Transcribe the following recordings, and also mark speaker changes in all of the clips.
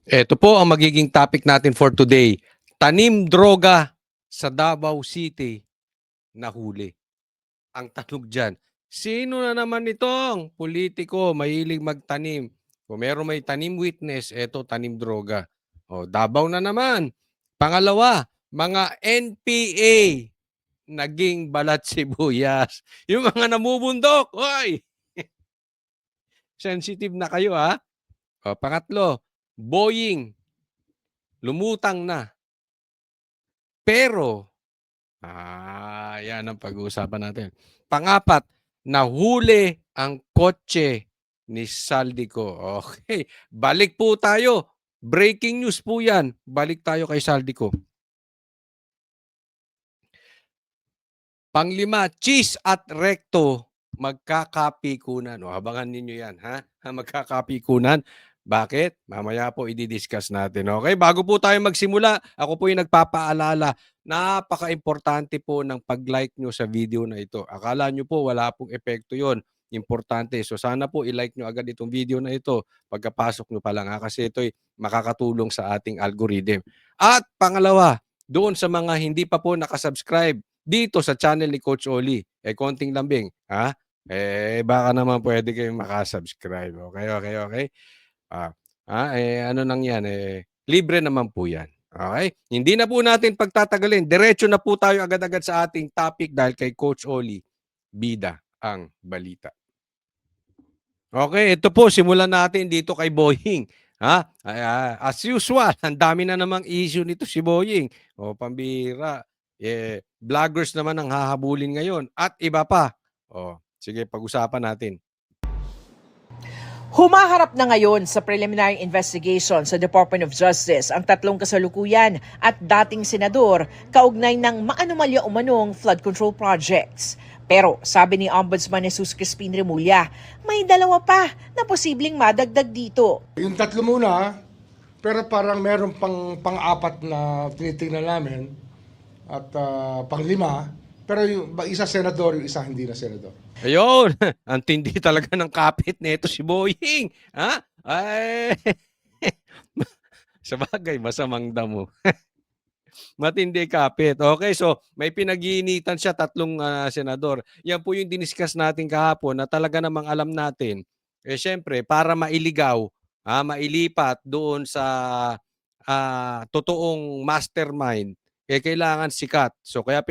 Speaker 1: Ito po ang magiging topic natin for today. Tanim droga sa Davao City nahuli. Ang tanong dyan, sino na naman itong politiko mahilig magtanim? Kung meron may tanim witness, eto tanim droga. O, Davao na naman. Pangalawa, mga NPA naging balat sibuyas. Yung mga namubundok, oy! Sensitive na kayo ha. O, pangatlo, Boeing lumutang na. Pero, yan ang pag-uusapan natin. Pangapat, nahuli ang kotse ni Saldico. Okay, balik po tayo. Breaking news po yan. Balik tayo kay Saldico. Panglima, cheese at recto magkakapikunan. O, abangan ninyo yan, ha? Magkakapikunan. Bakit? Mamaya po i-discuss natin. Okay? Bago po tayo magsimula, ako po yung nagpapaalala, napaka-importante po ng pag-like nyo sa video na ito. Akala nyo po wala pong epekto yon. Importante. So sana po i-like nyo agad itong video na ito pagkapasok nyo pa lang, ha? Kasi ito'y makakatulong sa ating algorithm. At pangalawa, doon sa mga hindi pa po nakasubscribe dito sa channel ni Coach Oli, konting lambing, ha? Baka naman pwede kayong makasubscribe. Okay? Ano nang yan, libre naman po yan. Okay? Hindi na po natin pagtatagalin. Diretso na po tayo agad-agad sa ating topic dahil kay Coach Oli, bida ang balita. Okay, ito po, simulan natin dito kay Boying. As usual, ang dami na namang issue nito si Boying. O, pambira. Vloggers naman ang hahabulin ngayon at iba pa. O, sige, pag-usapan natin.
Speaker 2: Humaharap na ngayon sa preliminary investigation sa Department of Justice ang tatlong kasalukuyan at dating senador kaugnay ng maanomalya umanong flood control projects. Pero sabi ni Ombudsman Jesus Crispin Remulla, may dalawa pa na posibleng madagdag dito.
Speaker 3: Yung tatlo muna, pero parang meron pang-apat na tinitingnan namin at pang-lima, pero yung isa senador, yung isa hindi na senador.
Speaker 1: Ayun, ang tindi talaga ng kapit nito si Boying. Ha? Sa bagay, masamang damo. Matindi kapit. Okay, so may pinag-iinitan siya, tatlong senador. Yan po yung diniscuss natin kahapon na talaga namang alam natin. Syempre, para mailigaw, mailipat doon sa totoong mastermind, kailangan sikat. So kaya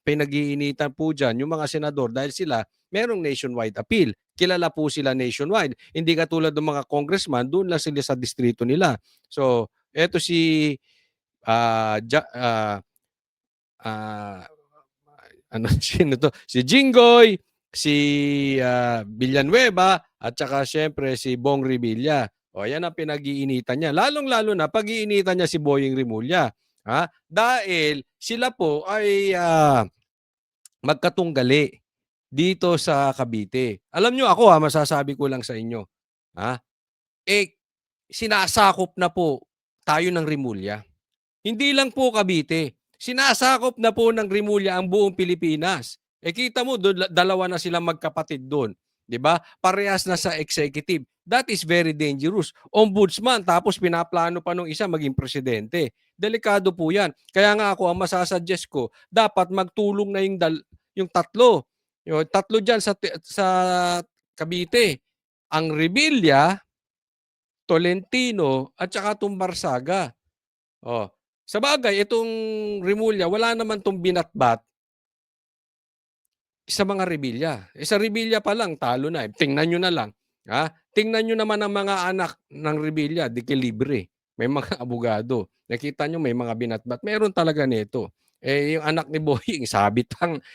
Speaker 1: pinag-iinitan po dyan yung mga senador dahil sila merong nationwide appeal. Kilala po sila nationwide. Hindi katulad ng mga congressman, doon lang sila sa distrito nila. So, eto si sino to? Si Jinggoy, si Villanueva, at saka syempre si Bong Revilla. O, yan ang pinag-iinitan niya. Lalong-lalo na pag-iinitan niya si Boying Rimulya. Dahil sila po ay magkatunggali dito sa Cavite. Alam nyo ako, masasabi ko lang sa inyo. Sinasakop na po tayo ng Rimulya. Hindi lang po Cavite. Sinasakop na po ng Rimulya ang buong Pilipinas. Kita mo, dalawa na silang magkapatid doon. 'Di ba? Parehas na sa executive. That is very dangerous. Ombudsman, tapos pinaplano pa nung isa maging presidente. Delikado po yan. Kaya nga ako, ang masasuggest ko, dapat magtulong na yung tatlo. Yung tatlo dyan sa Cavite. Ang Revilla, Tolentino, at saka Tumbarsaga. Sa bagay, itong Rimulya, wala naman itong binatbat sa mga Revilla. Sa Revilla pa lang, talo na. Tingnan nyo na lang. Tingnan nyo naman ang mga anak ng Revilla, di libre. May mga abogado. Nakita nyo, may mga binatbat. Meron talaga nito. Yung anak ni Boying,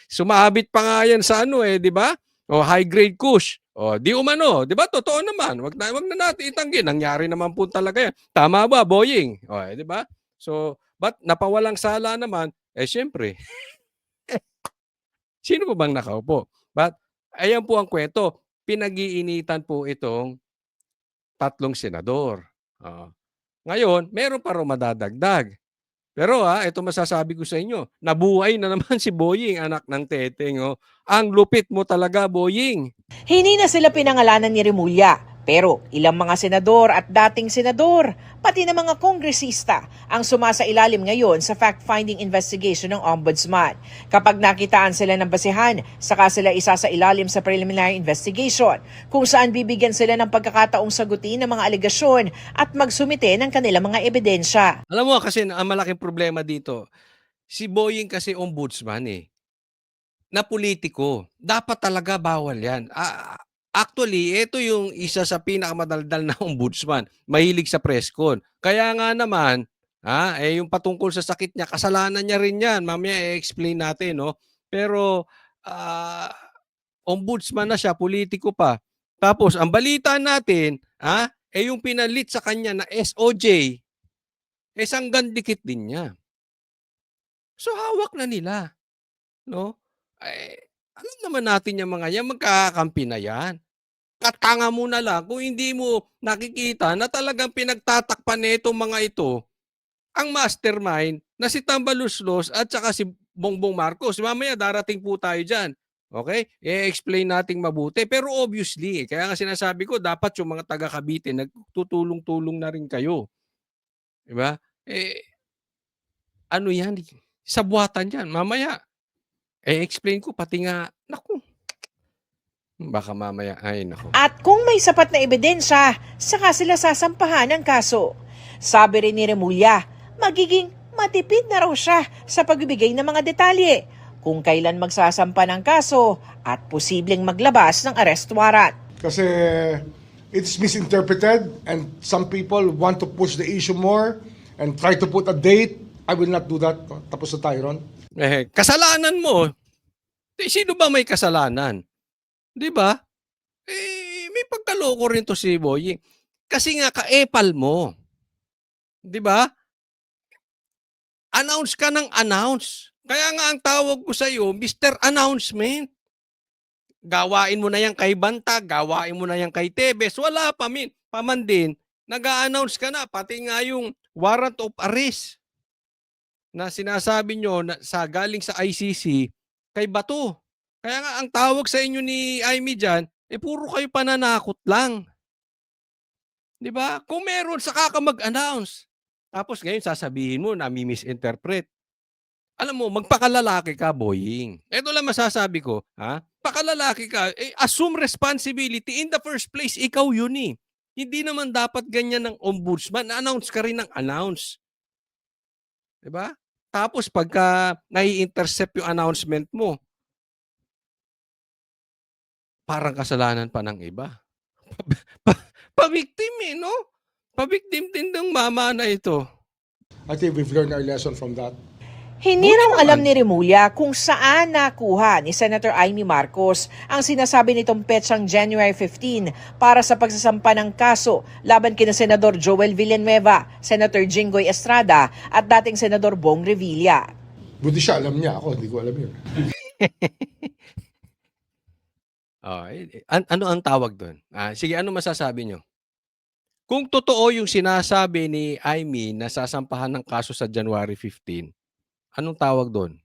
Speaker 1: sumabit pa nga yan sa di ba? High grade kush. Di umano, di ba? Totoo naman. Wag na natin itanggi. Nangyari naman po talaga yan. Tama ba, Boying? Di ba? So, but napawalang sala naman, syempre, sino po bang nakaupo? But, ayan po ang kwento. Pinag-iinitan po itong tatlong senador. Ngayon, meron pa rin madadagdag. Pero ito masasabi ko sa inyo, nabuhay na naman si Boying, anak ng Teteng. Ang lupit mo talaga, Boying.
Speaker 2: Hindi na sila pinangalanan ni Remulla, Pero ilang mga senador at dating senador, pati na mga kongresista ang sumasailalim ngayon sa fact-finding investigation ng Ombudsman. Kapag nakitaan sila ng basehan, saka sila isasailalim sa preliminary investigation kung saan bibigyan sila ng pagkakataong sagutin ng mga alegasyon at magsumite ng kanilang mga ebidensya.
Speaker 1: Alam mo kasi ang malaking problema dito, si Boying kasi ombudsman na politiko. Dapat talaga bawal yan. Actually, ito yung isa sa pinakamadaldal na ombudsman. Mahilig sa press con. Kaya nga naman, yung patungkol sa sakit niya, kasalanan niya rin yan. Mamaya i-explain natin, no? Pero, ombudsman na siya, politiko pa. Tapos, ang balita natin, yung pinalit sa kanya na SOJ, sanggandikit din niya. So, hawak na nila. No? Alam naman natin yung mga yan, magkakakampi na yan. Katanga mo na lang kung hindi mo nakikita na talagang pinagtatakpan nitong mga ito ang mastermind na si Tambaluslos at saka si Bongbong Marcos. Mamaya darating po tayo dyan. Okay? I-explain nating mabuti. Pero obviously, kaya nga sinasabi ko, dapat yung mga taga Cavite, nagtutulong-tulong na rin kayo. Diba? Ano yan? Sabuatan yan. Mamaya, explain ko, pati nga, naku, baka mamaya, ay naku.
Speaker 2: At kung may sapat na ebidensya, saka sila sasampahan ng kaso. Sabi rin ni Remulla, magiging matipid na raw siya sa pagbibigay ng mga detalye kung kailan magsasampa ng kaso at posibleng maglabas ng arrest warrant.
Speaker 3: Kasi it's misinterpreted and some people want to push the issue more and try to put a date. I will not do that. Tapos na tayo ron.
Speaker 1: Kasalanan mo. Sino ba may kasalanan? 'Di ba? May pagkaloko rin to si Boying. Kasi nga kaepal mo. 'Di ba? Announce ka ng announce. Kaya nga ang tawag ko sa iyo, Mr. Announcement. Gawain mo na yan kay Banta, gawain mo na yan kay Tebes. Wala pa paman din. Nag-a-announce ka na pati nga yung warrant of arrest na sinasabi nyo na galing sa ICC kay Bato. Kaya nga ang tawag sa inyo ni Aimee dyan, puro kayo pananakot lang. 'Di ba? Kung meron, saka ka mag-announce. Tapos ngayon sasabihin mo na misinterpret. Alam mo, magpakalalaki ka, Boying. Ito lang masasabi ko, pakalalaki ka, assume responsibility. In the first place, ikaw yun eh. Hindi naman dapat ganyan ng ombudsman. Na-announce ka rin ng announce. 'Di ba? Tapos pagka nai-intercept yung announcement mo, parang kasalanan pa ng iba. Pabiktim no? Pabiktim din ng mama na ito.
Speaker 3: I think we've learned our lesson from that.
Speaker 2: Hindi raw alam ni Remulla kung saan nakuha ni Senator Aimee Marcos ang sinasabi nitong petsang January 15 para sa pagsasampa ng kaso laban kina Senador Joel Villanueva, Senator Jinggoy Estrada at dating Senador Bong Revilla.
Speaker 3: Buti siya, alam niya. Ako, hindi ko alam yun.
Speaker 1: Ano ang tawag doon? Sige, ano masasabi nyo? Kung totoo yung sinasabi ni Aimee na sasampahan ng kaso sa January 15, anong tawag doon?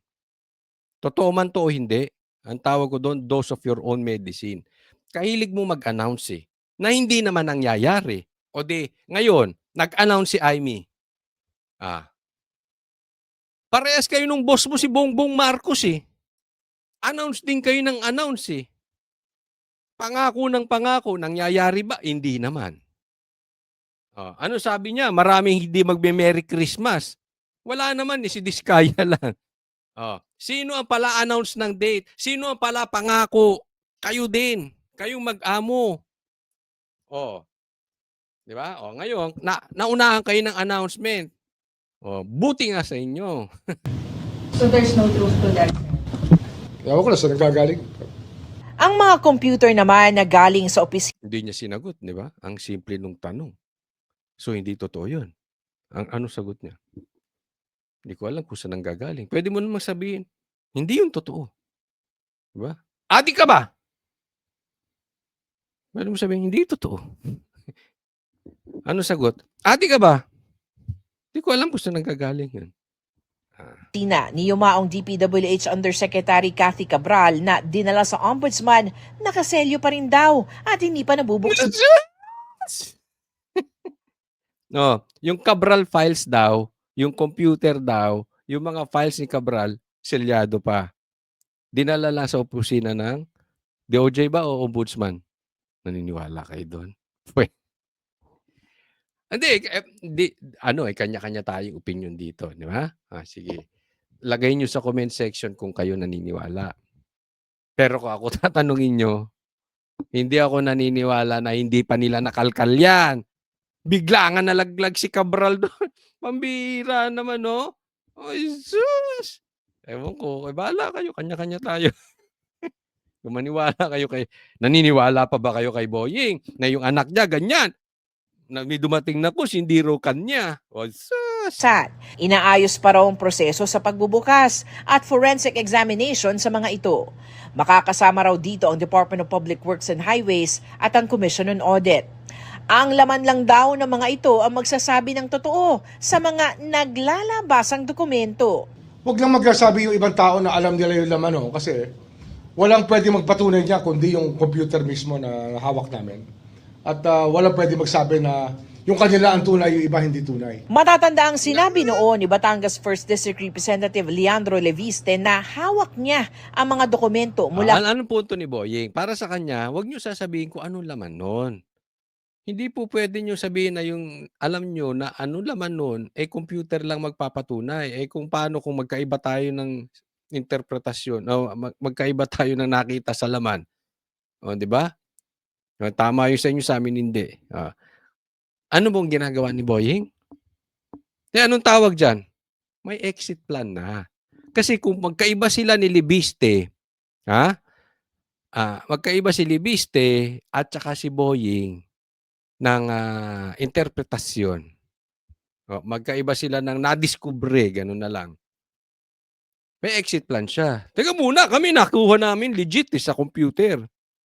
Speaker 1: Totoo man to o hindi, ang tawag ko doon, dose of your own medicine. Kahilig mo mag-announce na hindi naman nangyayari. O di, ngayon, nag-announce si Aimee. Parehas kayo nung boss mo si Bongbong Marcos Announce din kayo ng announce Pangako ng pangako, nangyayari ba? Hindi naman. Ano sabi niya? Maraming hindi magbe-Merry Christmas. Wala naman si Diskaya lang. Sino ang pala-announce ng date? Sino ang pala pangako? Kayo din. Kayong mag-amo. Di ba? Ngayon, naunahan kayo ng announcement. Buti nga sa inyo.
Speaker 4: So there's no truth to that?
Speaker 3: Ewan ko na saan nagkagaling.
Speaker 2: Ang mga computer naman na galing sa opisina
Speaker 1: Hindi niya sinagot, di ba? Ang simple nung tanong. So, hindi totoo yun. Ano sagot niya? Hindi ko alam kung saan nanggagaling. Pwede mo naman sabihin, hindi yung totoo. Di ba? Adik ka ba? Pwede mo sabihin, hindi totoo. Ano sagot? Adik ka ba? Hindi ko alam kung saan nanggagaling yun.
Speaker 2: ni yumaong DPWH Undersecretary Cathy Cabral na dinala sa ombudsman, nakaselyo pa rin daw at hindi pa nabubuksan.
Speaker 1: No, yung Cabral files daw, yung computer daw, yung mga files ni Cabral, selyado pa. Dinala lang sa opisina ng DOJ ba o Ombudsman? Naniniwala kayo do'n? Pwe hindi ano, kanya-kanya tayong opinyon dito, di ba? Sige. Lagay niyo sa comment section kung kayo naniniwala. Pero kung ako tatanungin niyo, hindi ako naniniwala na hindi pa nila nakalkal 'yan. Bigla nga nalaglag si Cabral do'n. Pambihira naman 'no? Ay sus! Ewan ko, bahala kayo, kanya-kanya tayo. Kung maniwala kayo naniniwala pa ba kayo kay Boying na yung anak niya ganyan, na may dumating na push hindi raw kanya. O sus!
Speaker 2: Inaayos pa raw ang proseso sa pagbubukas at forensic examination sa mga ito. Makakasama raw dito ang Department of Public Works and Highways at ang Commission on Audit. Ang laman lang daw ng mga ito ang magsasabi ng totoo sa mga naglalabasang dokumento.
Speaker 3: Huwag lang magsasabi yung ibang tao na alam nila yung laman, no? Kasi walang pwede magpatunay niya kundi yung computer mismo na hawak namin. At walang pwede magsabi na yung kanila ang tunay, yung iba hindi tunay.
Speaker 2: Matatanda ang sinabi noon ni Batangas 1st District Representative Leandro Leviste na hawak niya ang mga dokumento mula
Speaker 1: Anong punto ni Boying? Para sa kanya, huwag niyo sasabihin kung anong laman nun. Hindi po pwede niyo sabihin na yung alam niyo na anong laman nun, computer lang magpapatunay. Kung paano kung magkaiba tayo ng interpretasyon o magkaiba tayo ng nakita sa laman. O, di ba? Tama yung sa inyo, sa amin hindi. Ano bang ginagawa ni Boying? Anong tawag dyan? May exit plan na. Kasi kung magkaiba sila ni Libiste, magkaiba si Libiste at saka si Boying ng interpretasyon. Magkaiba sila ng nadiskubre, gano'n na lang. May exit plan siya. Teka muna, kami nakuha namin legit sa computer.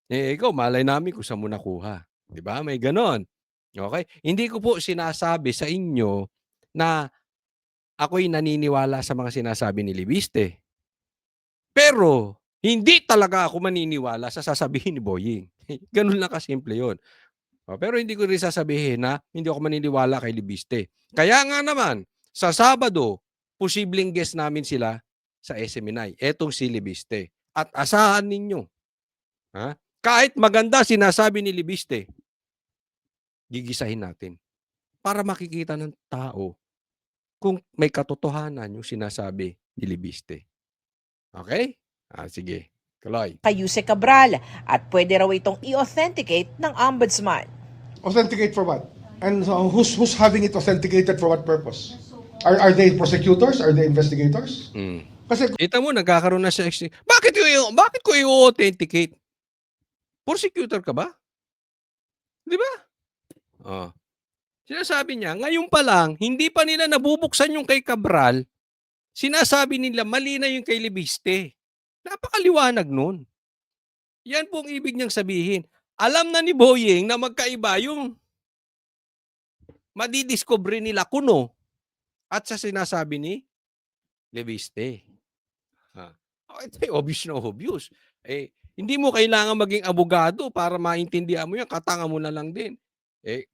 Speaker 1: Ikaw, malay namin kung saan mo nakuha. Di ba? May gano'n. Okay? Hindi ko po sinasabi sa inyo na ako'y naniniwala sa mga sinasabi ni Libiste. Pero, hindi talaga ako maniniwala sa sasabihin ni Boying. Ganun lang kasimple yun. Pero hindi ko rin sasabihin na hindi ako maniniwala kay Libiste. Kaya nga naman, sa Sabado, posibleng guest namin sila sa SMNI. Etong si Libiste. At asahan ninyo, kahit maganda sinasabi ni Libiste, gigisahin natin para makikita ng tao kung may katotohanan yung sinasabi ni Libiste. Okay? Sige. Kaloy.
Speaker 2: kay Yuse Cabral at pwede raw itong i-authenticate ng Ombudsman.
Speaker 3: Authenticate for what? And who's having it authenticated for what purpose? Are they prosecutors? Are they investigators? Kasi
Speaker 1: Kita mo, nagkakaroon na siya. Bakit ko i-authenticate? Prosecutor ka ba? Di ba? Sinasabi niya, ngayon pa lang, hindi pa nila nabubuksan yung kay Cabral, sinasabi nila mali na yung kay Libiste. Napakaliwanag nun. Yan pong ibig niyang sabihin. Alam na ni Boying na magkaiba yung madidiscover nila kuno at sa sinasabi ni Libiste. Ito obvious na obvious. Hindi mo kailangan maging abogado para maintindihan mo yan. Katanga mo na lang din.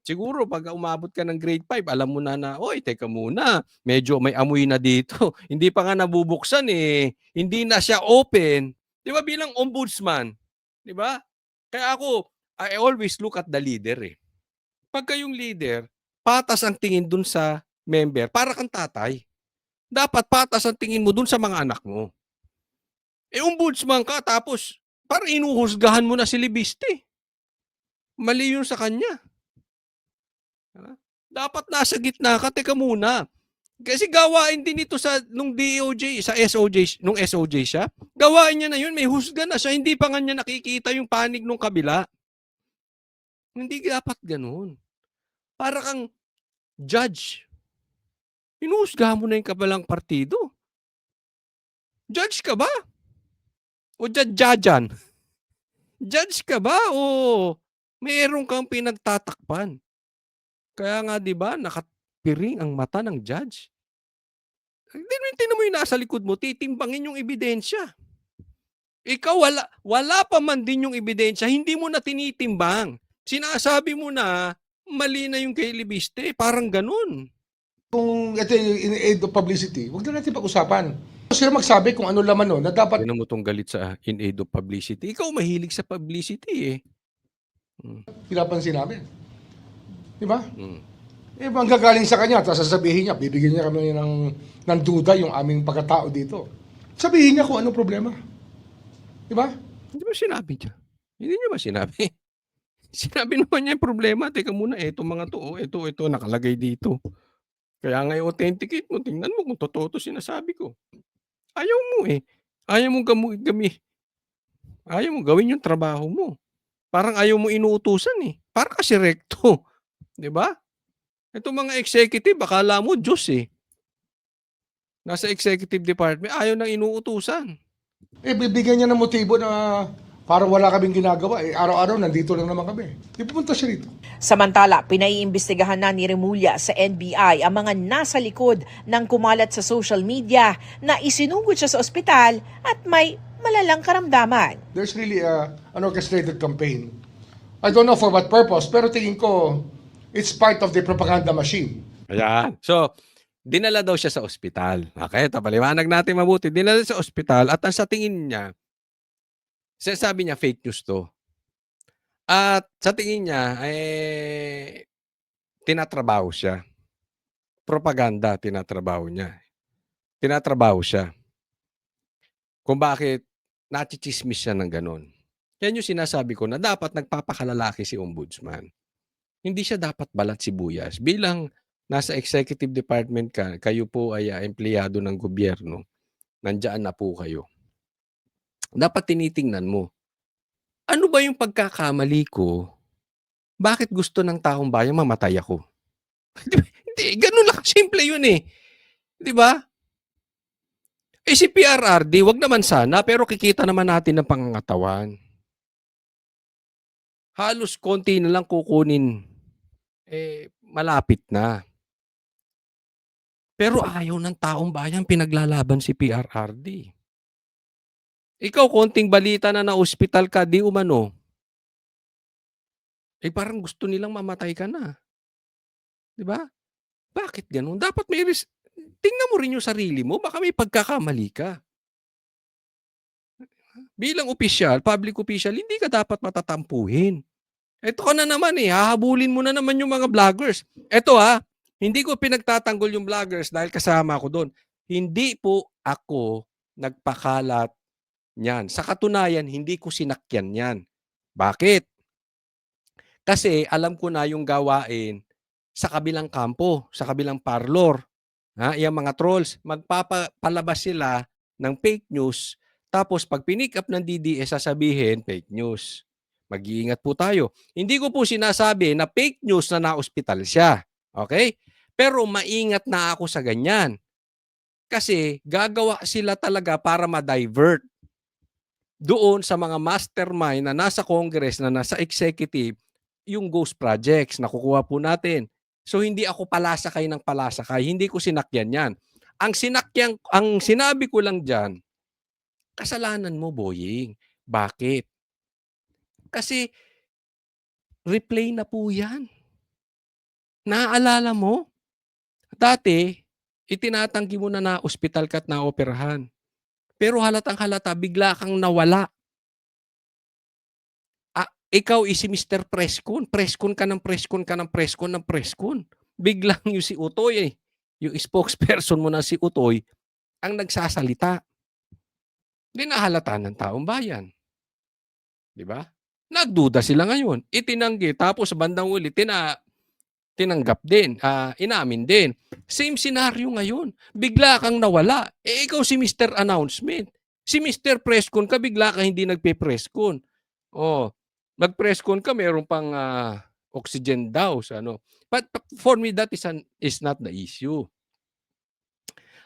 Speaker 1: Siguro pag umabot ka ng grade 5, alam mo na, oy, teka muna, medyo may amoy na dito. Hindi pa nga nabubuksan Hindi na siya open. Di ba bilang ombudsman? Di ba? Kaya ako, I always look at the leader Pagka yung leader, patas ang tingin dun sa member, para kang tatay. Dapat patas ang tingin mo dun sa mga anak mo. Ombudsman ka, tapos parang inuhusgahan mo na si Libiste. Mali yun sa kanya. Dapat nasa gitna ka, teka muna. Kasi gawain din ito nung DOJ, sa SOJ, nung SOJ siya. Gawain niya na yun, may husga na siya. Hindi pa nga niya nakikita yung panig nung kabila. Hindi dapat ganun. Para kang judge. Inuhusgahan mo na yung kabilang partido. Judge ka ba? O judge-judgean? Judge ka ba? O meron kang pinagtatakpan? Kaya nga 'di ba, nakapiring ang mata ng judge. Tingnan mo yung nasa likod mo, titimbangin yung ebidensya. Ikaw wala pa man din yung ebidensya, hindi mo na tinitimbang. Sinasabi mo na Mali na yung kay Libiste, parang gano'n.
Speaker 3: Kung ito yung in aid of publicity, huwag na natin pag-usapan. Sila magsabi kung ano laman nun na dapat
Speaker 1: Tignan mo 'tong galit sa in aid of publicity. Ikaw mahilig sa publicity, eh.
Speaker 3: pinapansin namin. Di ba?
Speaker 1: Hmm.
Speaker 3: Eh, manggagaling sa kanya, tapos sasabihin niya, bibigyan niya kami ng duda yung aming pagkatao dito. Sabihin niya kung anong problema. Di ba?
Speaker 1: Hindi ba sinabi niya? Hindi niya ba sinabi? Sinabi naman niya yung problema, "Teka muna, etong mga 'to, oh, ito nakalagay dito. Kaya nga i-authenticate mo, tingnan mo kung totoo 'to sinasabi ko." Ayaw mo, eh. Ayaw mong ayaw mong gawin yung trabaho mo. Parang ayaw mo inuutusan, eh. Para kasi rekto, 'di ba? Itong mga executive akala mo Diyos, eh. Nasa executive department ayaw ng inuutusan.
Speaker 3: Eh, bibigyan niya ng motibo na parang wala kaming ginagawa. Eh, araw-araw nandito lang naman kami. Di pumunta siya rito.
Speaker 2: Samantala, pinaiimbestigahan na ni Remulla sa NBI ang mga nasa likod ng kumalat sa social media na isinugod siya sa ospital at may malalang karamdaman.
Speaker 3: There's really an orchestrated campaign. I don't know for what purpose, pero tingin ko, it's part of the propaganda machine.
Speaker 1: Ayan. So, dinala daw siya sa ospital. Okay, ito paliwanag natin mabuti. Dinala sa ospital at ang sa tingin niya, sinasabi niya fake news 'to. At sa tingin niya, tinatrabaho siya. Propaganda tinatrabaho niya. Tinatrabaho siya. Kung bakit nachitsismis siya ng gano'n. Yan yung sinasabi ko na dapat nagpapakalalaki si ombudsman. Hindi siya dapat balat sibuyas. Bilang nasa executive department ka, kayo po ay empleyado ng gobyerno, nandiyan na po kayo. Dapat tinitingnan mo, ano ba yung pagkakamali ko? Bakit gusto ng taong bayan mamatay ako? Hindi, ganun lang simple yun eh. Di ba? Eh si PRRD, wag naman sana, pero kikita naman natin ng pangangatawan. Halos konti na lang kukunin, malapit na. Pero ayaw ng taong bayan pinaglalaban si PRRD. Ikaw, konting balita na na-ospital ka, di umano. Parang gusto nilang mamatay ka na. Di ba? Bakit ganun? Dapat tingnan mo rin yung sarili mo, baka may pagkakamali ka. Bilang opisyal, public official, hindi ka dapat matatampuhin. Ito ka na naman hahabulin mo na naman yung mga vloggers. Ito hindi ko pinagtatanggol yung vloggers dahil kasama ko doon. Hindi po ako nagpakalat niyan. Sa katunayan, hindi ko sinakyan yan. Bakit? Kasi alam ko na yung gawain sa kabilang kampo, sa kabilang parlor. Yung mga trolls, magpapalabas sila ng fake news. Tapos pag pinick up ng DDS, sasabihin, fake news. Mag-iingat po tayo. Hindi ko po sinasabi na fake news na na-ospital siya. Okay? Pero maingat na ako sa ganyan. Kasi gagawa sila talaga para ma-divert doon sa mga mastermind na nasa Congress, na nasa executive, yung ghost projects na kukuha po natin. So hindi ako palasakay ng palasakay, hindi ko sinakyan yan. Ang sinabi ko lang diyan, kasalanan mo, boying. Bakit? Kasi replay na po yan. Naaalala mo? Dati, itinatanggi mo na ospital ka at naoperahan. Pero halatang halata, bigla kang nawala. Ikaw si Mr. Preskon. Preskon ka ng preskon ka ng preskon ng preskon. Biglang yung si Utoy, yung spokesperson mo na si Utoy, ang nagsasalita. Hindi nahalata ng taong bayan. Di ba? Nagduda sila ngayon. Itinanggi. Tapos bandang uli, tinanggap din. Inamin din. Same scenario ngayon. Bigla kang nawala. Ikaw si Mr. Announcement. Si Mr. Preskon ka, bigla ka hindi nagpe-preskon. Nag-preskon ka, meron pang oxygen daw. But for me, that is not the issue.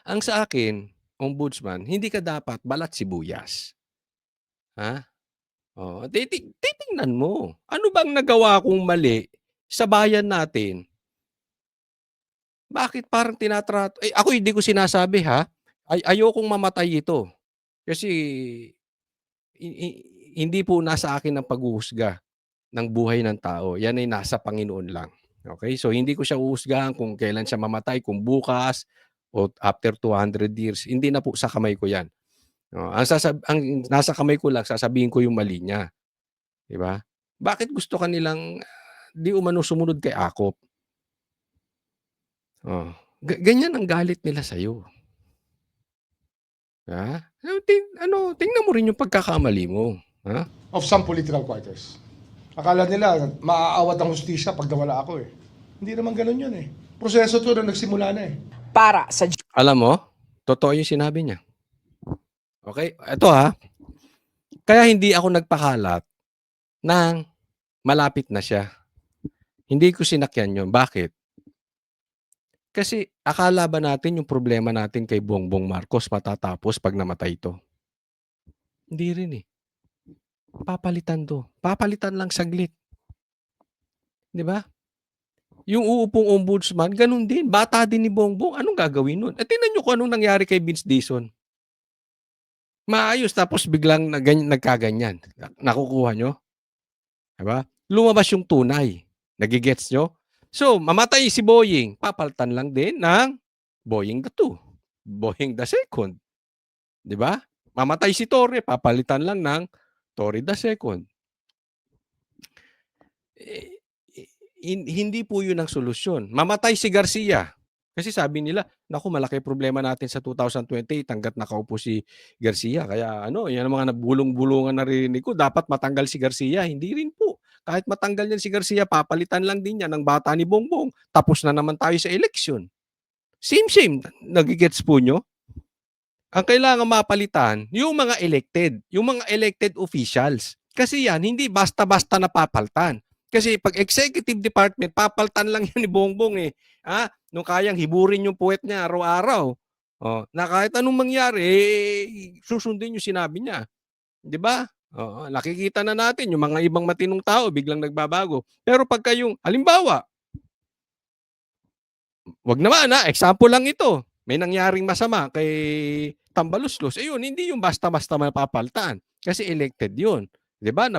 Speaker 1: Ang sa akin, ombudsman, hindi ka dapat balat sibuyas. Titingnan mo. Ano bang nagawa kong mali sa bayan natin? Bakit parang tinatrato? Ako hindi ko sinasabi ayokong mamatay ito. Kasi hindi po nasa akin ang paghuhusga ng buhay ng tao. Yan ay nasa Panginoon lang. Okay, so hindi ko siya uusgahan kung kailan siya mamatay, kung bukas o after 200 years, hindi na po sa kamay ko 'yan. Ang nasa kamay ko lang sasabihin ko yung mali niya, 'di ba? Bakit gusto ka nilang di umano sumunod kay Akop? Oh, ganyan ang galit nila sa'yo, ha? Tingnan mo rin yung pagkakamali mo, ha?
Speaker 3: Of some political quarters. Akala nila maaawat ang hustisya pag nawala ako eh. Hindi naman ganun yun eh. Proseso to na nagsimula na eh.
Speaker 2: Para sa
Speaker 1: Alam mo, totoo yung sinabi niya. Okay, eto kaya hindi ako nagpakalat ng malapit na siya. Hindi ko sinakyan yun. Bakit? Kasi akala ba natin yung problema natin kay Bongbong Marcos matatapos pag namatay ito? Hindi rin eh. Papalitan to. Papalitan lang saglit. 'Di ba? Yung uupong ombudsman, ganun din. Bata din ni Bongbong. Anong gagawin nun? Tingnan nyo kung anong nangyari kay Vince Dizon. Maayos tapos biglang nagkaganyan. Nakukuha nyo? 'Di ba? Lumabas yung tunay. Nagigets nyo? So, mamatay si Boying. Papalitan lang din ng Boying the 2. Boying the 2. 'Di ba? Mamatay si Torre. Papalitan lang ng Torre the 2. Eh, hindi po yun ang solusyon. Mamatay si Garcia. Kasi sabi nila, naku, malaki problema natin sa 2028 hangga't nakaupo si Garcia. Kaya yan ang mga nabulong-bulungan na narinig ko. Dapat matanggal si Garcia. Hindi rin po. Kahit matanggal niyan si Garcia, papalitan lang din yan ng bata ni Bongbong. Tapos na naman tayo sa eleksyon. Same. Nagigets po nyo? Ang kailangan mapalitan, yung mga elected officials. Kasi yan, hindi basta-basta napapaltan. Kasi pag executive department, papaltan lang yan ni Bongbong eh. Nung kayang hiburin yung puwet niya araw-araw. Na kahit anong mangyari, susundin yung sinabi niya. 'Di ba? Oo, nakikita na natin yung mga ibang matinong tao biglang nagbabago. Pero pagka yung halimbawa, wag naman example lang ito. May nangyaring masama kay Tambaluslos. Ayun, hindi yung basta-basta mapapalitan. Kasi elected yun. 'Di ba?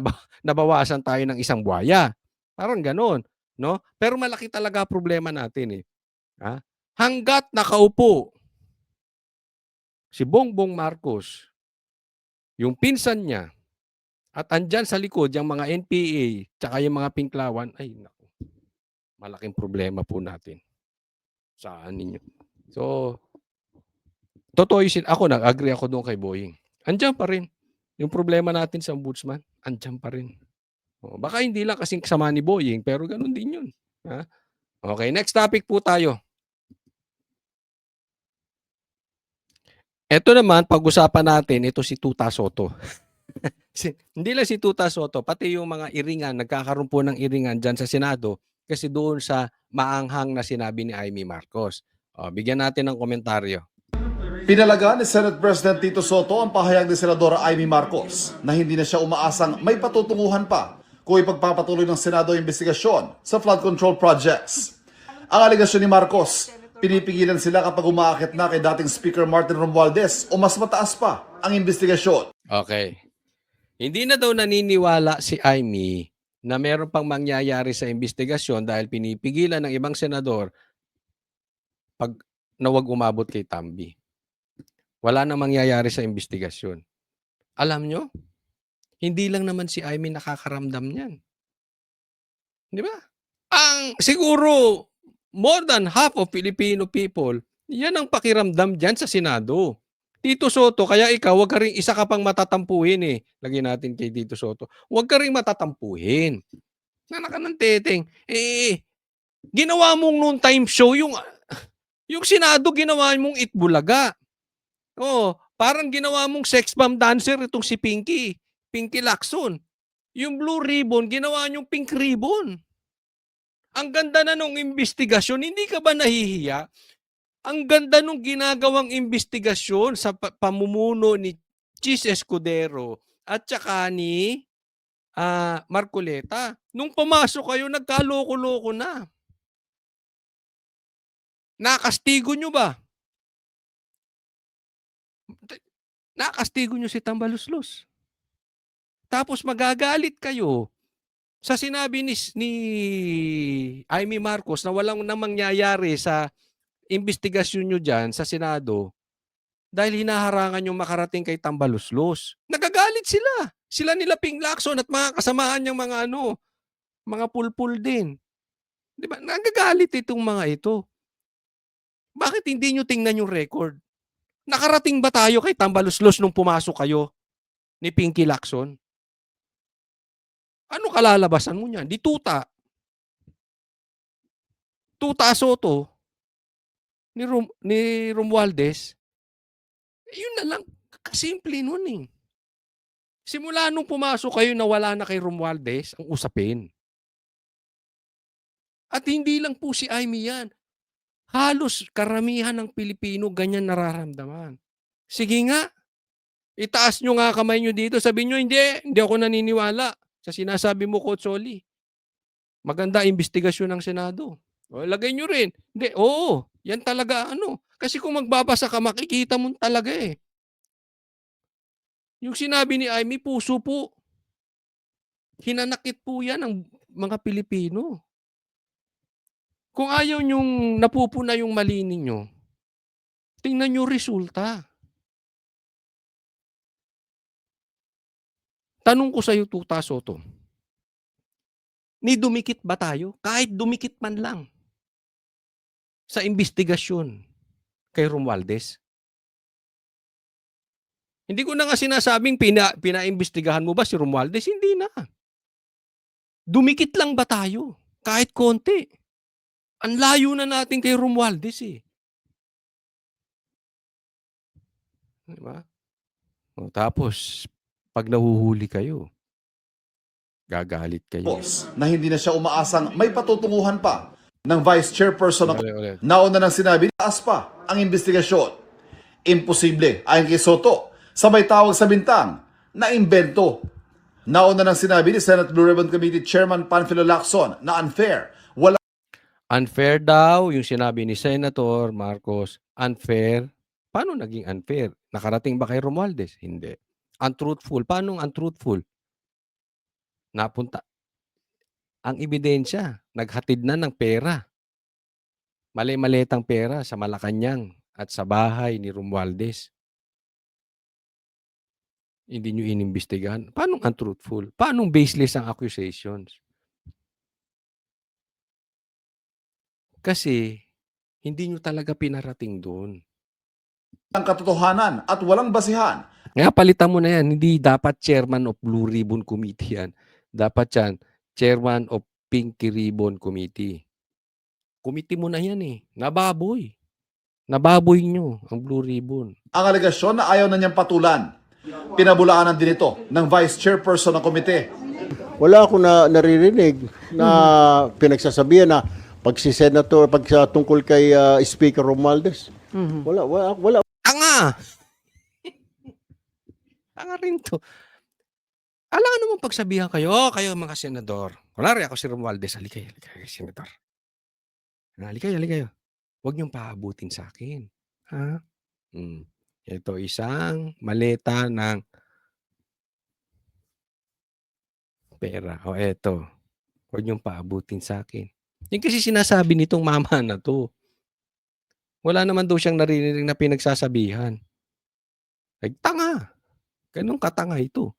Speaker 1: Nabawasan tayo ng isang buwaya. Parang gano'n, no? Pero malaki talaga problema natin eh. Hangga't nakaupo si Bongbong Marcos, yung pinsan niya, at andyan sa likod yung mga NPA, tsaka yung mga pinklawan, ay naku, malaking problema po natin. Saan ninyo? So, totoo ako nag-agree ako doon kay Boying. Andiyan pa rin. Yung problema natin sa ombudsman, andiyan pa rin. Baka hindi lang kasing sama ni Boying, pero ganun din yun. Okay, next topic po tayo. Ito naman, pag-usapan natin, ito si Tuta Soto. Hindi lang si Tuta Soto, pati yung mga iringan, nagkakaroon po ng iringan dyan sa Senado kasi doon sa maanghang na sinabi ni Amy Marcos. Bigyan natin ng komentaryo.
Speaker 5: Pinalaga ni Senate President Tito Soto ang pahayag ni Senadora Amy Marcos na hindi na siya umaasang may patutunguhan pa kung ipagpapatuloy ng Senado ang investigasyon sa flood control projects. Ang alegasyon ni Marcos, pinipigilan sila kapag umaakit na kay dating Speaker Martin Romualdez o mas mataas pa ang investigasyon.
Speaker 1: Okay. Hindi na daw naniniwala si Amy na meron pang mangyayari sa investigasyon dahil pinipigilan ng ibang senador pag nawag umabot kay Tambi. Wala nang mangyayari sa investigasyon. Alam nyo, hindi lang naman si Amy nakakaramdam niyan. Di ba? Siguro, more than half of Filipino people, yan ang pakiramdam dyan sa Senado. Tito Soto, kaya ikaw, wag ka rin, isa ka pang matatampuhin eh. Lagyan natin kay Tito Soto. Wag ka rin matatampuhin. Nanak ka ng teteng. Ginawa mong noon time show, yung Senado, ginawa mong itbulaga. Parang ginawa mong sex bomb dancer itong si Pinky Lacson. Yung blue ribbon, ginawa niyong pink ribbon. Ang ganda na nung investigasyon, hindi ka ba nahihiya? Ang ganda nung ginagawang investigasyon sa pamumuno ni Chis Escudero at saka ni Marcoleta. Nung pumasok kayo, nagkaloko-loko na. Nakastigo nyo ba? Nakastigo nyo si Tambaluslos. Tapos magagalit kayo Sa sinabi ni Amy Marcos na walang na mangyayari sa investigasyon nyo dyan sa Senado dahil hinaharangan yung makarating kay Tambaluslos. Nagagalit sila. Sila nila Ping Lacson at mga kasamahan niyang mga pulpul din. Di ba? Nagagalit itong mga ito. Bakit hindi nyo tingnan yung record? Nakarating ba tayo kay Tambaluslos nung pumasok kayo ni Pinky Lacson? Ano kalalabasan mo niyan? Di tuta. Tuta Soto ni Romualdez. Yun na lang. Kasimple nun eh. Simula nung pumasok kayo na wala na kay Romualdez ang usapin. At hindi lang po si Amy yan. Halos karamihan ng Pilipino ganyan nararamdaman. Sige nga, itaas nyo nga kamay nyo dito. Sabihin nyo, hindi ako naniniwala sa sinasabi mo, Coach Oli. Maganda investigasyon ng Senado. O, lagay nyo rin. Hindi, oo, yan talaga ano. Kasi kung magbabasa ka, makikita mo talaga eh. Yung sinabi ni Amy, puso po. Hinanakit po yan ng mga Pilipino. Kung ayaw nyong napupuna yung mali ninyo, tingnan nyo resulta. Tanong ko sa iyo, Tuta Soto, ni dumikit ba tayo? Kahit dumikit man lang sa investigasyon kay Romualdez? Hindi ko na nga sinasabing pinaimbestigahan mo ba si Romualdez? Hindi na. Dumikit lang ba tayo? Kahit konti. Ang layo na natin kay Romualdez eh. Diba? O, tapos, pag nahuhuli kayo, gagalit kayo.
Speaker 5: Na hindi na siya umaasang may patutunguhan pa ng Vice Chairperson ng
Speaker 1: Ulit.
Speaker 5: nauna nang sinabi, taas pa ang investigasyon. Imposible, ayon kay Soto, sabay tawag sa bintang na imbento. Nauna nang sinabi ni Senate Blue Ribbon Committee Chairman Panfilo Lacson na unfair. Wala
Speaker 1: Unfair daw yung sinabi ni Senator Marcos. Unfair? Paano naging unfair? Nakarating ba kay Romualdez? Hindi. Untruthful? Paano untruthful? Napunta. Ang ebidensya, naghatid na ng pera. Mali-maletang pera sa Malacanang at sa bahay ni Romualdez. Hindi nyo inimbestigahan. Paano untruthful? Paano baseless ang accusations? Kasi hindi nyo talaga pinarating doon.
Speaker 5: ang katotohanan at walang basihan.
Speaker 1: Nga palitan mo na yan. Hindi dapat chairman of Blue Ribbon Committee yan. Dapat yan, chairman of Pinky Ribbon Committee. Committee mo na yan eh. Nababoy. Nababoy nyo ang Blue Ribbon.
Speaker 5: Ang alegasyon na ayaw na niyang patulan. Pinabulaanan din ito ng Vice Chairperson ng komite.
Speaker 6: Wala ako naririnig na pinagsasabihan na pag si Senator, tungkol kay Speaker Romualdez. Wala.
Speaker 1: Tanga! Tanga rin to. Alangan naman pagsabihan kayo, kayo mga senador. Kunwari ako si Romualdez, halika kayo, senador. Halika kayo. Huwag niyong paabutin sa akin. Ha? Ito isang maleta ng pera. O eto. Huwag niyong paabutin sa akin. Yung kasi sinasabi nitong mama na to. Wala naman daw siyang narinig na pinagsasabihan. Ay, tanga. Ganun katanga ito.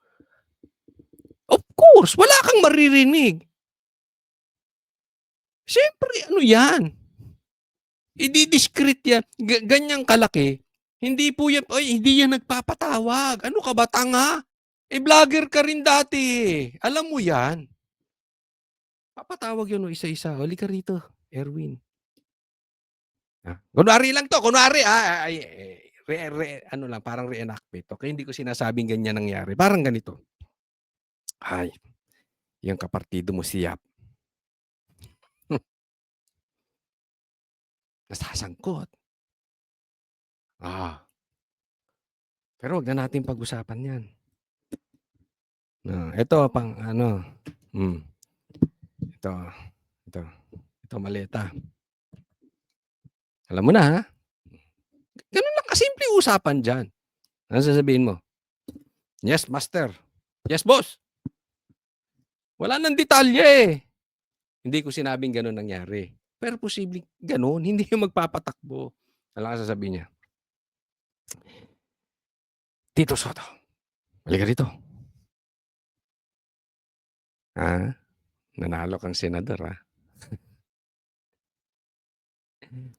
Speaker 1: Of course, wala kang maririnig. Siyempre, ano yan? I-discreet yan. Ganyang kalaki. Hindi po yan, hindi yan nagpapatawag. Ano ka ba, tanga? Vlogger ka rin dati. Alam mo yan. Papatawag yun isa-isa. Huli ka rito, Erwin. Kunwari lang to. Kunwari, ano lang, parang reenactment. Okay, hindi ko sinasabing ganyan nangyari. Parang ganito. Ay, yung kapartido mo si Yap. Nasasangkot. Pero wag na natin pag-usapan yan. Ito, pang ano. Ito maleta. Alam mo na, ha? Ganun lang kasimple usapan dyan. Ano sasabihin mo? Yes, master. Yes, boss. Wala ng detalye eh. Hindi ko sinabing gano'n nangyari. Pero posibleng gano'n, hindi yung magpapatakbo. Alam ang sasabihin niya, Tito Soto, halika rito. Nanalo kang senador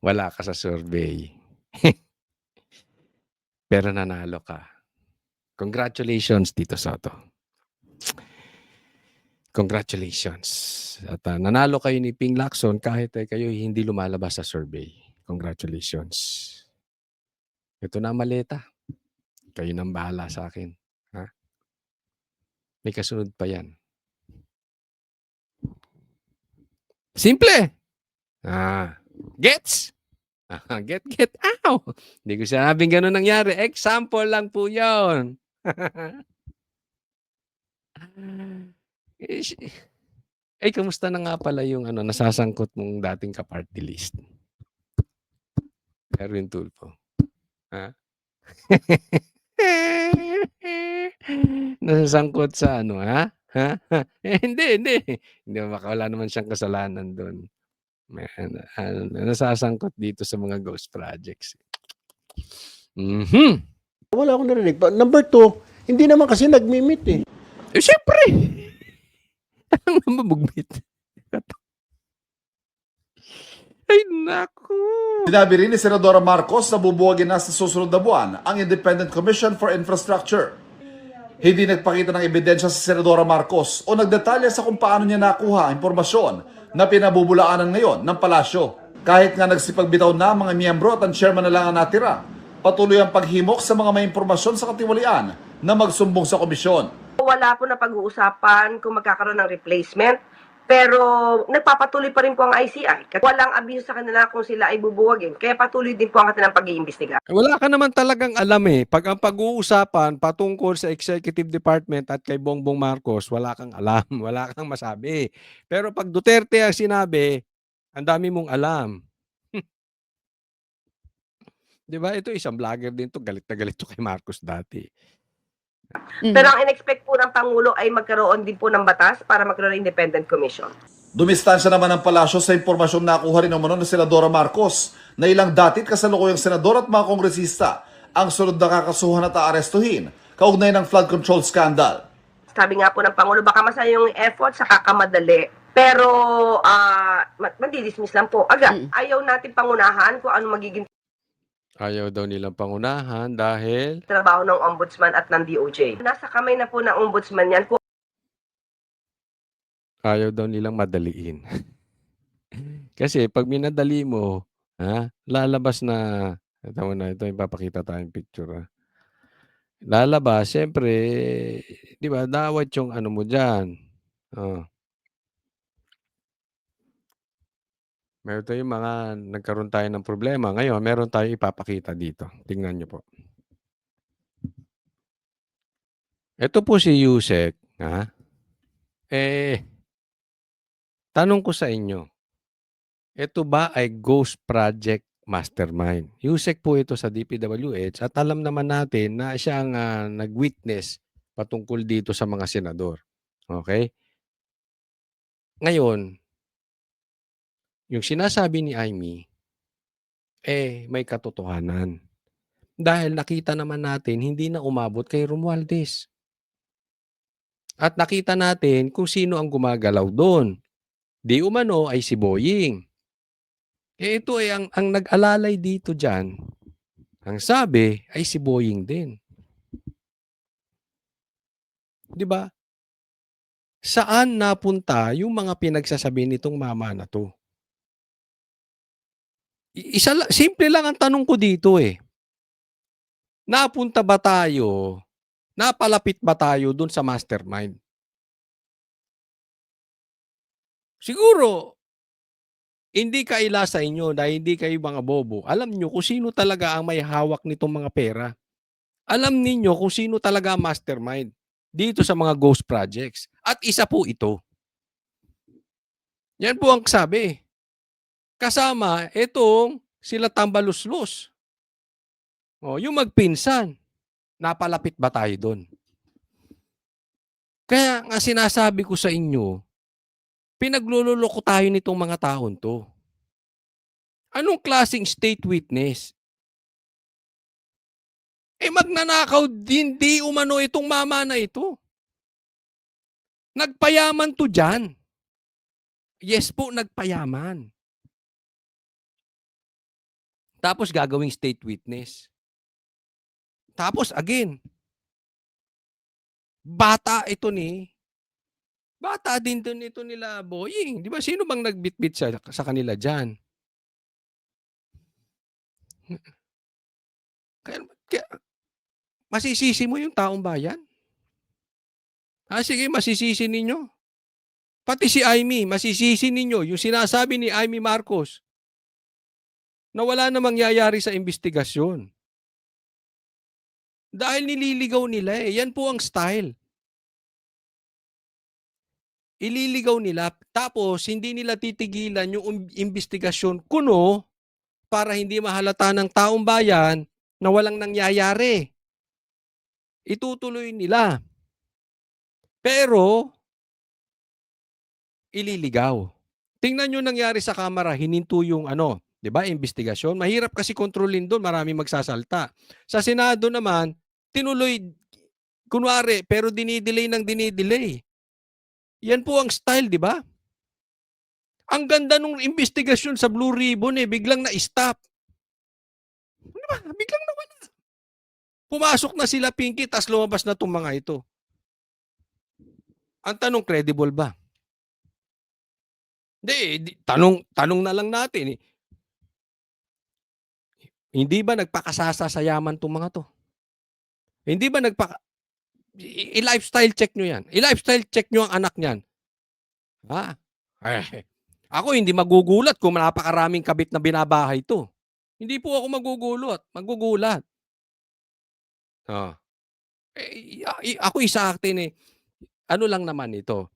Speaker 1: Wala ka sa survey. Pero nanalo ka. Congratulations, Tito Soto. Congratulations. At nanalo kayo ni Ping Lacson kahit kayo hindi lumalabas sa survey. Congratulations. Ito na ang maleta. Kayo nang bahala sa akin. Ha? May kasunod pa yan. Simple. Gets? Get. Ow! Hindi ko sinabing gano'n nangyari. Example lang po yun. Kamusta na nga pala yung nasasangkot mong dating ka-party list? Erwin Tulfo. Ha? Nasasangkot sa ha? Ha? Hindi. Hindi wala naman siyang kasalanan doon. Nasasangkot dito sa mga ghost projects.
Speaker 6: Wala akong narinig. Number 2, hindi naman kasi nagmi-meet eh.
Speaker 1: Siyempre! Anong namamugmit? Ay, naku!
Speaker 5: Sinabi rin ni Senadora Marcos na bubuwagin na sa susunod na buwan ang Independent Commission for Infrastructure. Hindi nagpakita ng ebidensya sa Senadora Marcos o nagdetalya sa kung paano niya nakuha ang impormasyon na pinabubulaanan ngayon ng palasyo. Kahit nga nagsipagbitaw na mga miyembro at ang chairman na lang ang natira, patuloy ang paghimok sa mga may impormasyon sa katiwalian na magsumbong sa komisyon.
Speaker 7: Wala po na pag-uusapan kung magkakaroon ng replacement, pero nagpapatuloy pa rin po ang ICI. Walang abiso sa kanila kung sila ay bubuwagin, kaya patuloy din po ang kanilang pag-iimbestiga.
Speaker 1: Wala ka naman talagang alam eh. Pag ang pag-uusapan patungkol sa Executive Department at kay Bongbong Marcos, wala kang alam, wala kang masabi. Pero pag Duterte ang sinabi, ang dami mong alam. 'Di ba? Ito isang vlogger din to, galit na galit to kay Marcos dati.
Speaker 7: Pero ang in-expect po ng Pangulo ay magkaroon din po ng batas para magkaroon ng independent commission.
Speaker 5: Dumistansya naman ng palasyo sa impormasyong nakuha rin umano ni Senadora Marcos na ilang datit kasalukuyang senador at mga kongresista ang sunod na kakasuhan at aarestuhin kaugnay ng flood control scandal.
Speaker 7: Sabi nga po ng Pangulo, baka masaya yung effort sa kakamadali. Pero madi-dismiss lang po. Ayaw natin pangunahan kung ano magiging
Speaker 1: Ayaw daw nilang pangunahan dahil
Speaker 7: trabaho ng Ombudsman at ng DOJ. Nasa kamay na po ng Ombudsman yan.
Speaker 1: ayaw daw nilang madaliin. Kasi pag minadali mo, lalabas na, ito ipapakita tayong picture. Lalabas, siyempre, di ba, dawat yung ano mo dyan. Meron tayong mga nagkaroon tayo ng problema. Ngayon, meron tayong ipapakita dito. Tingnan nyo po. Ito po si Yusek. Tanong ko sa inyo, ito ba ay Ghost Project Mastermind? Yusek po ito sa DPWH at alam naman natin na siya ang nag-witness patungkol dito sa mga senador. Okay? Ngayon, yung sinasabi ni Amy, may katotohanan. Dahil nakita naman natin, hindi na umabot kay Romualdez. At nakita natin kung sino ang gumagalaw doon. Di umano ay si Boying. Ito ay ang nag-alalay dito dyan. Ang sabi ay si Boying din. Di ba? Saan napunta yung mga pinagsasabi nitong mama na to? Simple lang ang tanong ko dito eh. Napunta ba tayo? Napalapit ba tayo dun sa mastermind? Siguro, hindi kaila sa inyo dahil hindi kayo mga bobo. Alam nyo kung sino talaga ang may hawak nitong mga pera. Alam ninyo kung sino talaga ang mastermind dito sa mga ghost projects. At isa po ito. Yan po ang sabi. Kasama itong sila Tambaluslos. Yung magpinsan. Napalapit ba tayo doon? Kaya nga sinasabi ko sa inyo, pinagluloloko tayo nitong mga taon 'to. Anong klaseng state witness? Magnanakaw din di umano itong mama na ito. Nagpayaman 'to diyan. Yes po, nagpayaman. Tapos gagawing state witness. Tapos again, bata din ito nila Boying. Di ba sino bang nagbitbit sa kanila diyan? Kaya masisisi mo yung taong bayan? Sige, masisisi ninyo. Pati si Amy, masisisi ninyo yung sinasabi ni Amy Marcos na wala namang mangyayari sa investigasyon. Dahil nililigaw nila Yan po ang style. Ililigaw nila, tapos hindi nila titigilan yung investigasyon kuno para hindi mahalata ng taong bayan na walang nangyayari. Itutuloy nila. Pero, ililigaw. Tingnan nyo nangyari sa Kamara, hininto yung di ba, investigasyon. Mahirap kasi kontrolin doon, maraming magsasalta. Sa Senado naman, tinuloy, kunwari, pero dinidelay ng dinidelay. Yan po ang style, di ba? Ang ganda nung investigasyon sa Blue Ribbon biglang na-stop. Di ba? Biglang nawala. Pumasok na sila Pinky, tas lumabas na itong mga ito. Ang tanong, credible ba? Tanong na lang natin. Hindi ba nagpakasasa sa yaman itong mga to? Hindi ba i-lifestyle check nyo yan? I-lifestyle check nyo ang anak niyan. Ako hindi magugulat kung napakaraming kabit na binabahay ito. Hindi po ako magugulat. Ako isa akin ano lang naman ito?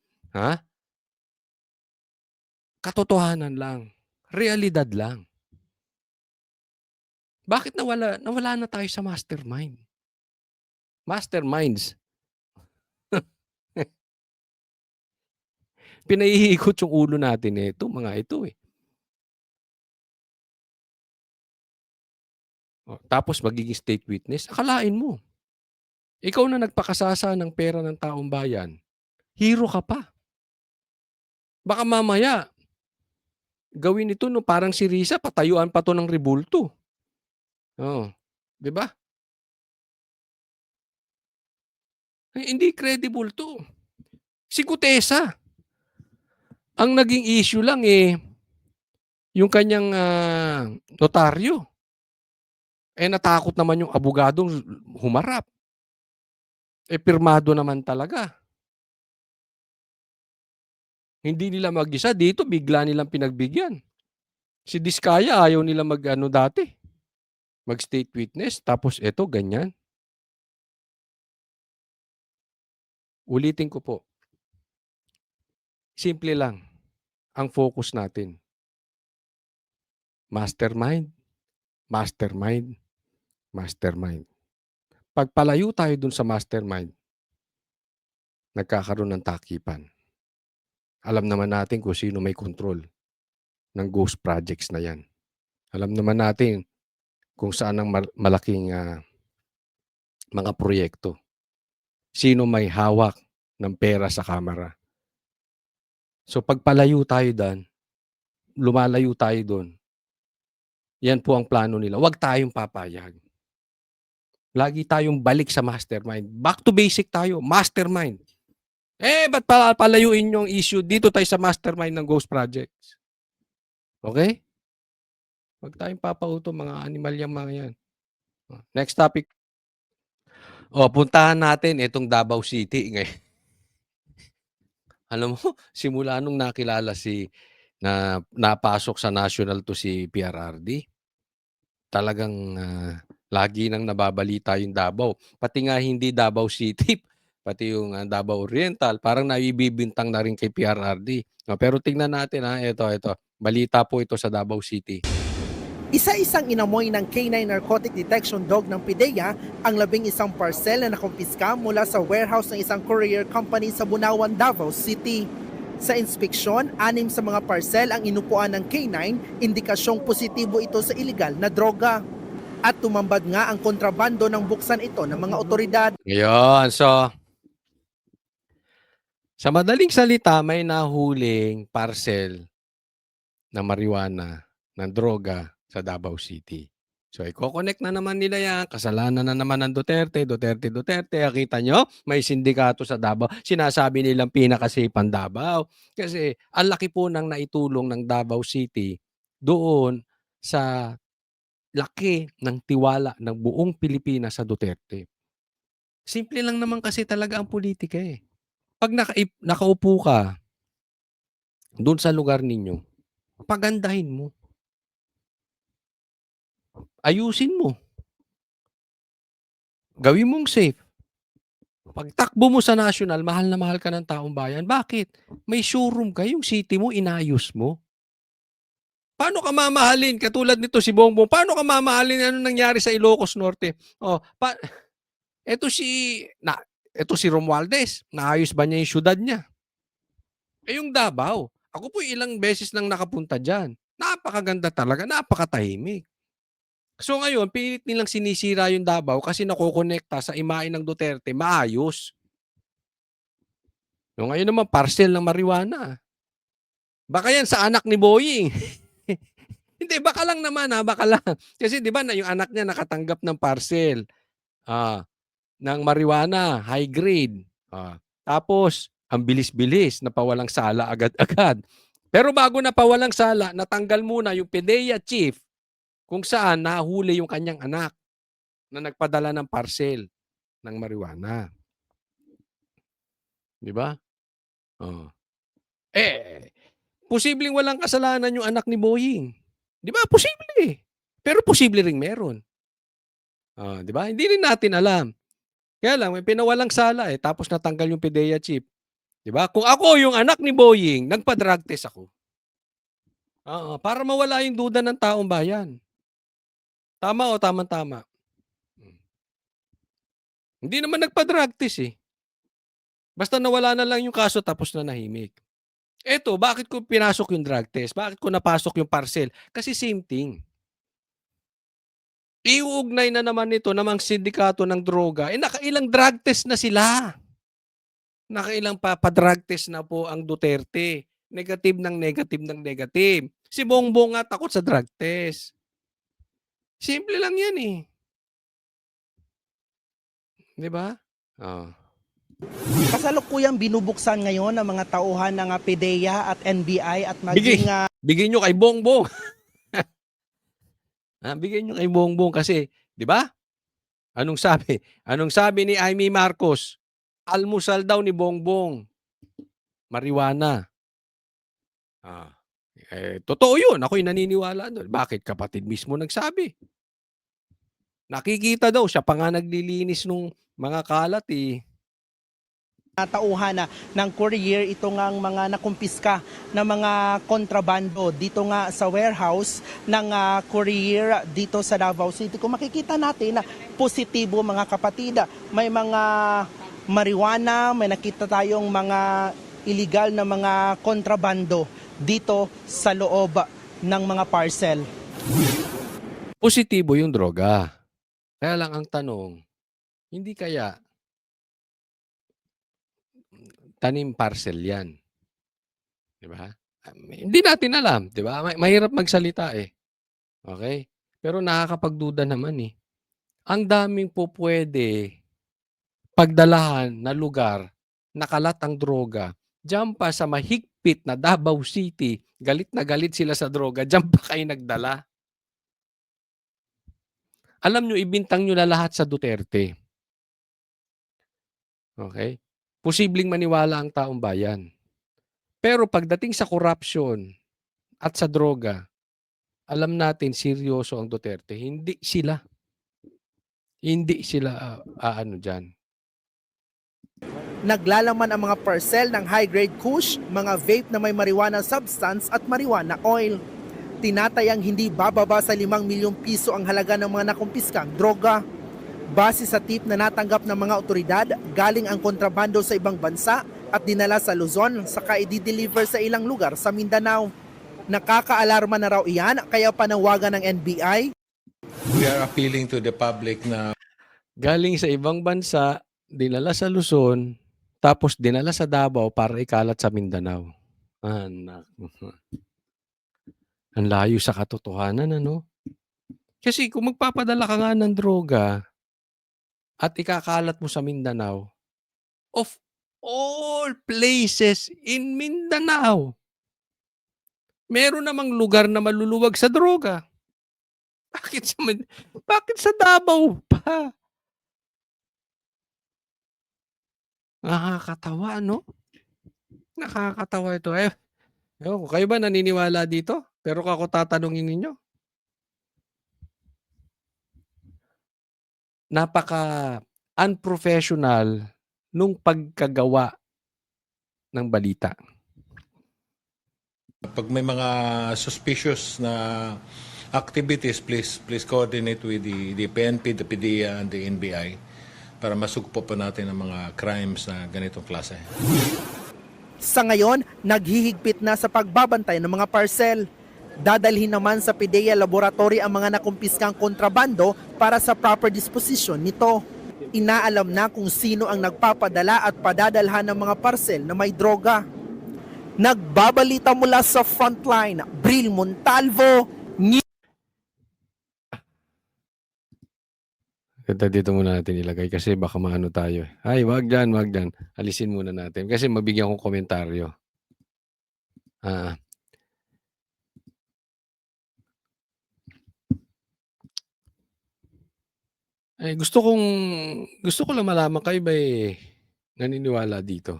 Speaker 1: Katotohanan lang. Realidad lang. Bakit nawala na tayo sa mastermind? Masterminds. Pinahihikot yung ulo natin mga ito Tapos magiging state witness. Akalain mo. Ikaw na nagpakasasa ng pera ng taong bayan. Hero ka pa. Baka mamaya, gawin ito parang si Risa, patayuan pa to ng rebulto. Di ba? Hindi credible to. Si Gutesa, ang naging issue lang yung kanyang notaryo. Natakot naman yung abogadong humarap. Pirmado naman talaga. Hindi nila mag-isa dito, bigla nilang pinagbigyan. Si Diskaya ayaw nila dati. Mag-state witness, tapos ganyan. Ulitin ko po. Simple lang ang focus natin. Mastermind, mastermind, mastermind. Pagpalayo tayo dun sa mastermind, nagkakaroon ng takipan. Alam naman natin kung sino may control ng ghost projects na yan. Alam naman natin kung saan ang malaking mga proyekto. Sino may hawak ng pera sa Kamara. So pagpalayo tayo doon, lumalayo tayo doon, yan po ang plano nila. Huwag tayong papayag. Lagi tayong balik sa mastermind. Back to basic tayo. Mastermind. Ba't palayuin yung issue? Dito tayo sa mastermind ng ghost projects. Okay? Huwag tayong papauto mga animal yung mga yan. Next topic. Puntahan natin itong Davao City. Alam mo, simula nung nakilala na napasok sa national to si PRRD, talagang lagi nang nababalita yung Davao. Pati nga hindi Davao City, pati yung Davao Oriental, parang naibibintang na rin kay PRRD. Pero tingnan natin ito. Balita po ito sa Davao City.
Speaker 8: Isa-isang inamoy ng K9 Narcotic Detection Dog ng PIDEA ang 11 parcel na nakumpiska mula sa warehouse ng isang courier company sa Bunawan, Davao City. Sa inspeksyon, 6 sa mga parcel ang inupuan ng K9, indikasyong positibo ito sa illegal na droga. At tumambad nga ang kontrabando ng buksan ito ng mga otoridad.
Speaker 1: Ngayon, so, sa madaling salita, may nahuling parcel na marijuana, ng droga sa Davao City. So, i-connect na naman nila yan. Kasalanan na naman ng Duterte. Kita nyo, may sindikato sa Davao. Sinasabi nilang pinakasipan Davao. Kasi, ang laki po ng naitulong ng Davao City doon sa laki ng tiwala ng buong Pilipinas sa Duterte. Simple lang naman kasi talaga ang politika eh. Pag nakaupo ka doon sa lugar ninyo, pagandahin mo. Ayusin mo. Gawin mong safe. Pagtakbo mo sa national, mahal na mahal ka ng taong bayan. Bakit? May showroom ka, yung city mo, inayos mo. Paano ka mamahalin? Katulad nito si Bongbong, paano ka mamahalin? Ano nangyari sa Ilocos Norte? Oh, eto si Romualdez, naayos ba niya yung syudad niya? Yung Davao, ako po ilang beses nang nakapunta dyan. Napakaganda talaga, napakatahimik. So ngayon, pilit nilang sinisira yung Davao kasi nakokonekta sa imahe ng Duterte, maayos. So ngayon naman, parcel ng marijuana. Baka yan sa anak ni Boying. Hindi, baka lang naman baka lang. Kasi di ba na yung anak niya nakatanggap ng parcel ng marijuana, high grade. Tapos, ang bilis-bilis, napawalang sala agad-agad. Pero bago napawalang sala, natanggal muna yung PIDEA chief kung saan nahuli yung kanyang anak na nagpadala ng parcel ng marijuana. Di ba? Posibleng walang kasalanan yung anak ni Boying. Di ba? Posible. Pero posible ring meron. Di ba? Hindi rin natin alam. Kaya lang, may pinawalang sala tapos natanggal yung PIDEA chief. Di ba? Kung ako yung anak ni Boying, nagpa-drug test ako. Para mawala yung duda ng taong bayan. Tama o tama-tama? Hindi naman nagpa-drug test eh. Basta nawala na lang yung kaso tapos na nahimik. Eto, bakit ko pinasok yung drug test? Bakit ko napasok yung parcel? Kasi same thing. Iuugnay na naman ito namang sindikato ng droga. Nakailang drug test na sila. Nakailang pa-drug test na po ang Duterte. Negative ng negative. Si Bongbong nga takot sa drug test. Simple lang yan eh. Di ba?
Speaker 8: Kasalukuyang binubuksan ngayon ng mga tauhan ng PIDEA at NBI at maging
Speaker 1: Bigyan nyo kay Bongbong. Bigyan nyo kay Bongbong kasi, di ba? Anong sabi? Anong sabi ni Amy Marcos? Almusal daw ni Bongbong. Marijuana. Totoo yun. Ako'y naniniwala doon. Bakit? Kapatid mismo nagsabi. Nakikita daw, siya pa nga naglilinis nung mga kalat eh.
Speaker 8: tauhan ng courier ito ngang mga nakumpiska na mga kontrabando dito nga sa warehouse ng courier dito sa Davao City. Kung makikita natin na positibo mga kapatid, may mga marijuana, may nakita tayong mga illegal na mga kontrabando dito sa loob ng mga parcel.
Speaker 1: Positibo yung droga. Kaya lang ang tanong, hindi kaya tanim parcel yan? Di ba? Hindi natin alam, di ba? Mahirap magsalita eh. Okay? Pero nakakapagduda naman eh. Ang daming po pwede pagdalahan na lugar, nakalat ang droga. Diyan pa sa mahigpit na Davao City, galit na galit sila sa droga, diyan pa kayo nagdala. Alam nyo, ibintang nyo na lahat sa Duterte. Okay? Posibleng maniwala ang taong bayan. Pero pagdating sa corruption at sa droga, alam natin seryoso ang Duterte. Hindi sila dyan.
Speaker 8: Naglalaman ang mga parcel ng high-grade kush, mga vape na may marijuana substance at marijuana oil. Tinatayang hindi bababa sa 5 milyong piso ang halaga ng mga nakumpiskang droga. Base sa tip na natanggap ng mga otoridad, galing ang kontrabando sa ibang bansa at dinala sa Luzon saka i-deliver sa ilang lugar sa Mindanao. Nakakaalarma na raw iyan kaya panawagan ng NBI.
Speaker 9: We are appealing to the public na
Speaker 1: Galing sa ibang bansa, dinala sa Luzon, tapos dinala sa Davao para ikalat sa Mindanao. Anak. Ang layo sa katotohanan, ano? Kasi kung magpapadala ka nga ng droga at ikakalat mo sa Mindanao, of all places in Mindanao, meron namang lugar na maluluwag sa droga. Bakit sa Davao pa? Nakakatawa, no? Nakakatawa ito. Ewan ko, kayo ba naniniwala dito? Pero ako tatanungin ninyo. Napaka unprofessional nung pagkagawa ng balita.
Speaker 9: pag may mga suspicious na activities, please coordinate with the PNP, the PDEA, and the NBI para masugpo pa natin ang mga crimes na ganitong klase.
Speaker 8: Sa ngayon, naghihigpit na sa pagbabantay ng mga parcel. Dadalhin naman sa PDEA Laboratory ang mga nakumpiskang kontrabando para sa proper disposition nito. Inaalam na kung sino ang nagpapadala at padadalhan ng mga parcel na may droga. Nagbabalita mula sa Frontline, Bril Montalvo,
Speaker 1: Ito dito muna natin ilagay kasi baka maano tayo. Ay, wag dyan, wag dyan. Alisin muna natin kasi mabigyan ko komentaryo. Gusto ko lang malaman kayo ba naniniwala dito?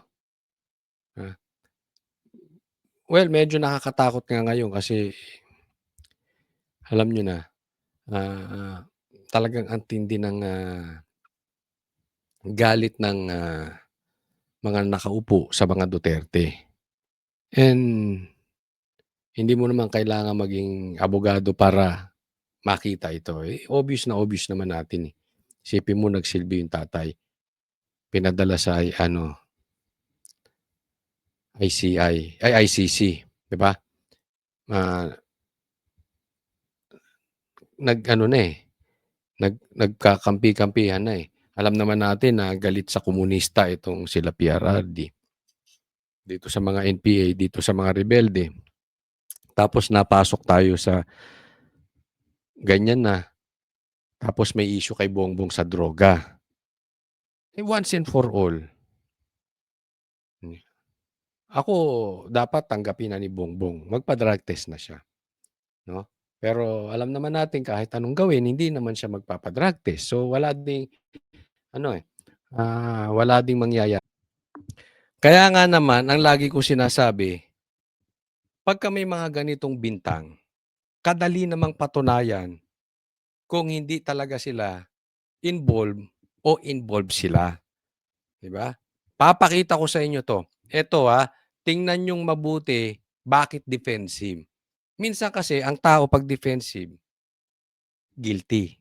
Speaker 1: Well, medyo nakakatakot nga ngayon kasi alam nyo na, talagang ang tindi ng galit ng mga nakaupo sa mga Duterte. And hindi mo naman kailangan maging abogado para makita ito. Obvious na obvious naman natin. Isipin mo nagsilbi yung tatay. Pinadala sa ICC, 'di ba? Nagkakampi-kampihan na eh. Alam naman natin na galit sa komunista itong sila PRRD. Dito sa mga NPA, dito sa mga rebelde. Tapos napasok tayo sa ganyan na. Tapos may issue kay Bongbong sa droga. Once and for all. Ako, dapat tanggapin na ni Bongbong. Magpa-drug test na siya. No? Pero alam naman natin kahit anong gawin, hindi naman siya magpapa-drug test. So wala ding wala ding mangyayari. Kaya nga naman, ang lagi ko sinasabi, pagka may mga ganitong bintang, kadali namang patunayan kung hindi talaga sila involved o involved sila. 'Di ba? Papakita ko sa inyo 'to. Ito tingnan niyong mabuti bakit defensive. Minsan kasi ang tao pag defensive, guilty.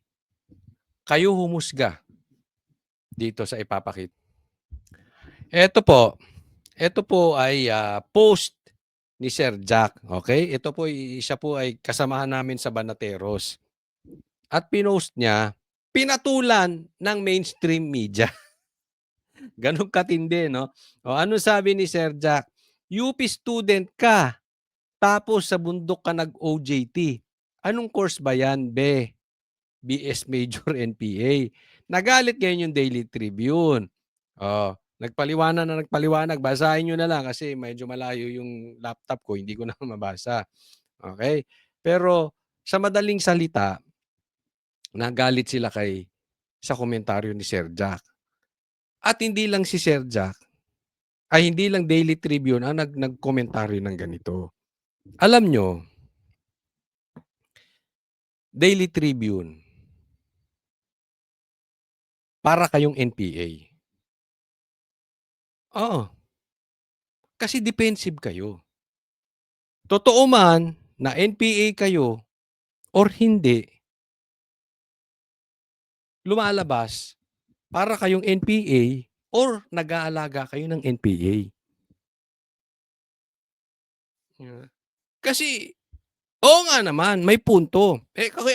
Speaker 1: Kayo humusga dito sa ipapakita. Ito po ay post ni Sir Jack, okay? Ito po siya po ay kasamahan namin sa Banateros. At pinost niya, pinatulan ng mainstream media. Ganun katindi, no? O ano sabi ni Sir Jack? UP student ka, tapos sa bundok ka nag-OJT. Anong course ba yan, be? BS Major NPA. Nagalit ngayon yung Daily Tribune. Nagpaliwanag. Basahin nyo na lang kasi medyo malayo yung laptop ko. Hindi ko na mabasa. Okay? Pero sa madaling salita, nagalit sila sa komentaryo ni Sir Jack. At hindi lang si Sir Jack, hindi lang Daily Tribune ang nagkomentaryo ng ganito. Alam nyo, Daily Tribune, para kayong NPA. Oo. Kasi defensive kayo. Totoo man na NPA kayo or hindi, lumalabas para kayong NPA or nag-aalaga kayo ng NPA. Yeah. Kasi, oo nga naman, may punto.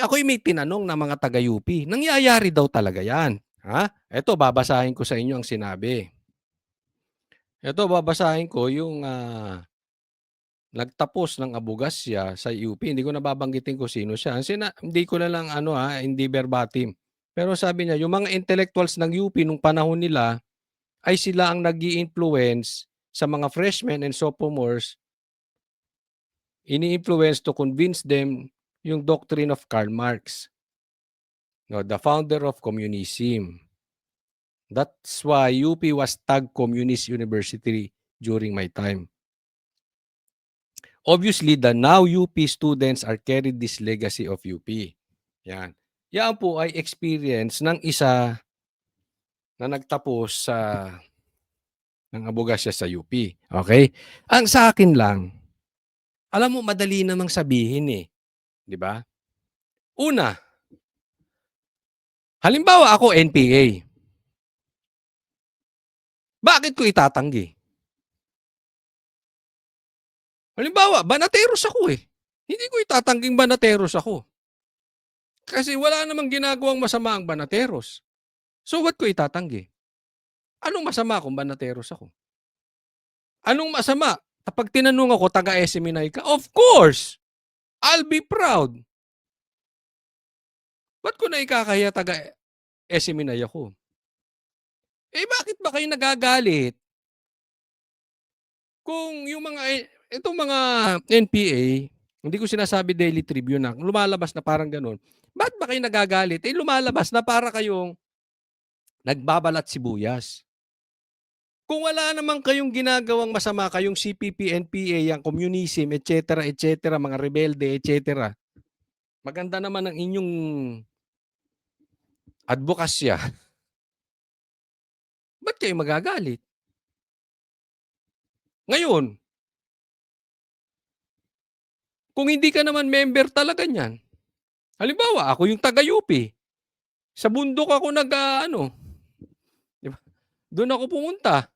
Speaker 1: Ako'y may tinanong na mga taga-UP. Nangyayari daw talaga yan. Ha? Ito, babasahin ko sa inyo ang sinabi. Ito, babasahin ko yung nagtapos ng abogasya sa UP. Hindi ko nababanggitin ko sino siya. Hindi ko na lang hindi verbatim. Pero sabi niya, yung mga intellectuals ng UP nung panahon nila ay sila ang nag-i-influence sa mga freshmen and sophomores, ini-influence to convince them yung doctrine of Karl Marx, no, the founder of communism. That's why UP was tagged Communist University during my time. Obviously, the now UP students are carried this legacy of UP. Yan. Yan po ay experience ng isa na nagtapos ng abogasya sa UP. Okay? Ang sa akin lang, alam mo, madali namang sabihin eh. Di ba? Una, halimbawa ako NPA. Bakit ko itatanggi? Halimbawa, banateros ako eh. Hindi ko itatangging banateros ako. Kasi wala namang ginagawang masama ang banateros. So what ko itatanggi? Anong masama kung banateros ako? Anong masama? Kapag tinanong ako, taga-SMNI ka? Of course! I'll be proud. Ba't ko na ikakaya taga-SMNI ako? Bakit ba kayo nagagalit? Kung yung itong mga NPA, hindi ko sinasabi Daily Tribune na, lumalabas na parang ganun. Ba't ba kayo nagagalit? Lumalabas na para kayong nagbabalat sibuyas. Kung wala naman kayong ginagawang masama, kayong CPP, NPA, yung communism, etc., mga rebelde, etc., maganda naman ang inyong advokasya. Ba't kayo magagalit? Ngayon, kung hindi ka naman member talaga niyan, halimbawa, ako yung taga-UP, sa bundok ako diba? Doon ako pumunta.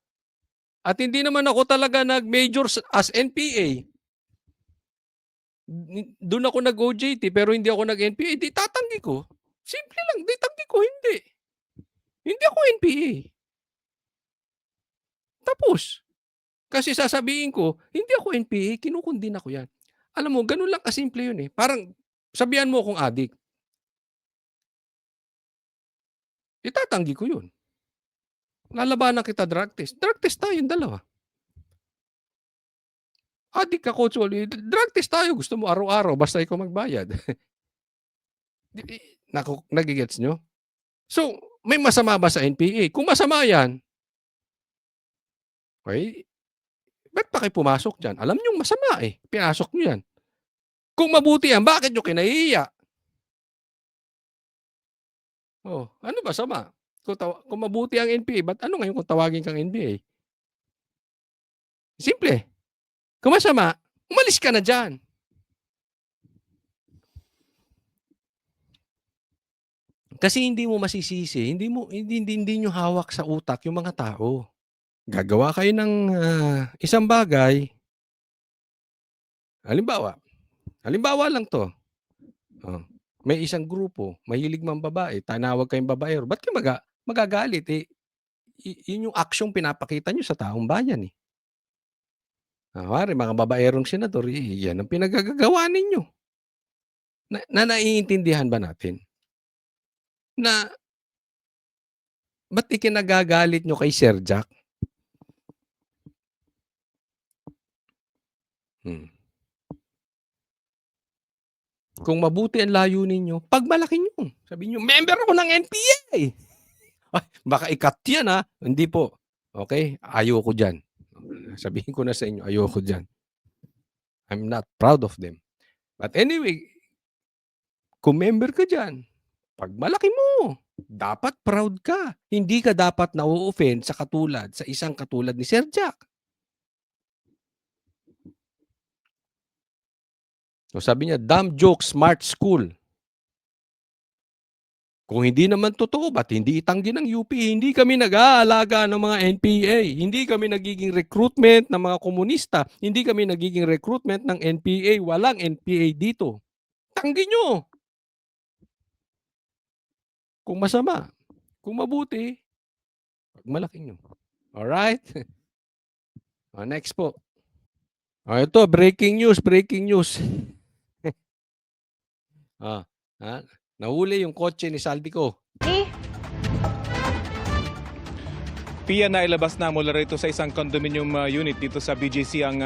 Speaker 1: At hindi naman ako talaga nag-major as NPA. Doon ako nag-OJT pero hindi ako nag-NPA. Di tatanggi ko. Simple lang, di tanggi ko, hindi. Hindi ako NPA. Tapos, kasi sasabihin ko, hindi ako NPA, kinukundin ako yan. Alam mo, ganun lang kasimple yun eh. Parang, sabihan mo akong adik. Itatanggi ko yun. Lalabanan kita drug test. Drug test tayong dalawa. Adik ako, drug test tayo. Gusto mo araw-araw, basta ikaw magbayad. Nagigets nyo? So, may masama ba sa NPA? Kung masama yan, okay, ba't pa kayo pumasok dyan? Alam nyo masama eh. Pinasok nyo yan. Kung mabuti yan, bakit nyo kinahiya? Oh, ano ba sama? Kung mabuti ang NPA, ba't ano ngayon kung tawagin kang NPA? Simple. Kung masama, umalis ka na dyan. Kasi hindi mo masisisi, hindi nyo hawak sa utak yung mga tao. Gagawa kayo ng isang bagay. Halimbawa lang to. Oh, may isang grupo, mahilig mang babae, tanawag kayong babaero. Ba't kayo magagalit? Yun yung aksyong pinapakita nyo sa taong bayan eh. Mga babaerong senador, yan ang pinagagagawa ninyo. Naiintindihan ba natin? Na ba't ikinagagalit nyo kay Sir Jack? Kung mabuti ang layunin nyo, pagmalaki nyo. Sabihin nyo, member ako ng NPA. Ay, baka ikat yan ha. Hindi po. Okay? Ayoko dyan. Sabihin ko na sa inyo, ayoko dyan. I'm not proud of them. But anyway, kung member ka dyan, pagmalaki mo, dapat proud ka. Hindi ka dapat na-offend sa isang katulad ni Sir Jack. So sabi niya, dumb joke, smart school. Kung hindi naman totoo, ba't hindi itanggi ng UP? Hindi kami nag-aalaga ng mga NPA. Hindi kami nagiging recruitment ng mga komunista. Hindi kami nagiging recruitment ng NPA. Walang NPA dito. Tanggi nyo. Kung masama. Kung mabuti, pagmalaki nyo. Alright? Next po. Ito, breaking news, breaking news. Nahuli yung kotse ni Saldico.
Speaker 10: PIA na ilabas na mula rito sa isang condominium unit dito sa BGC ang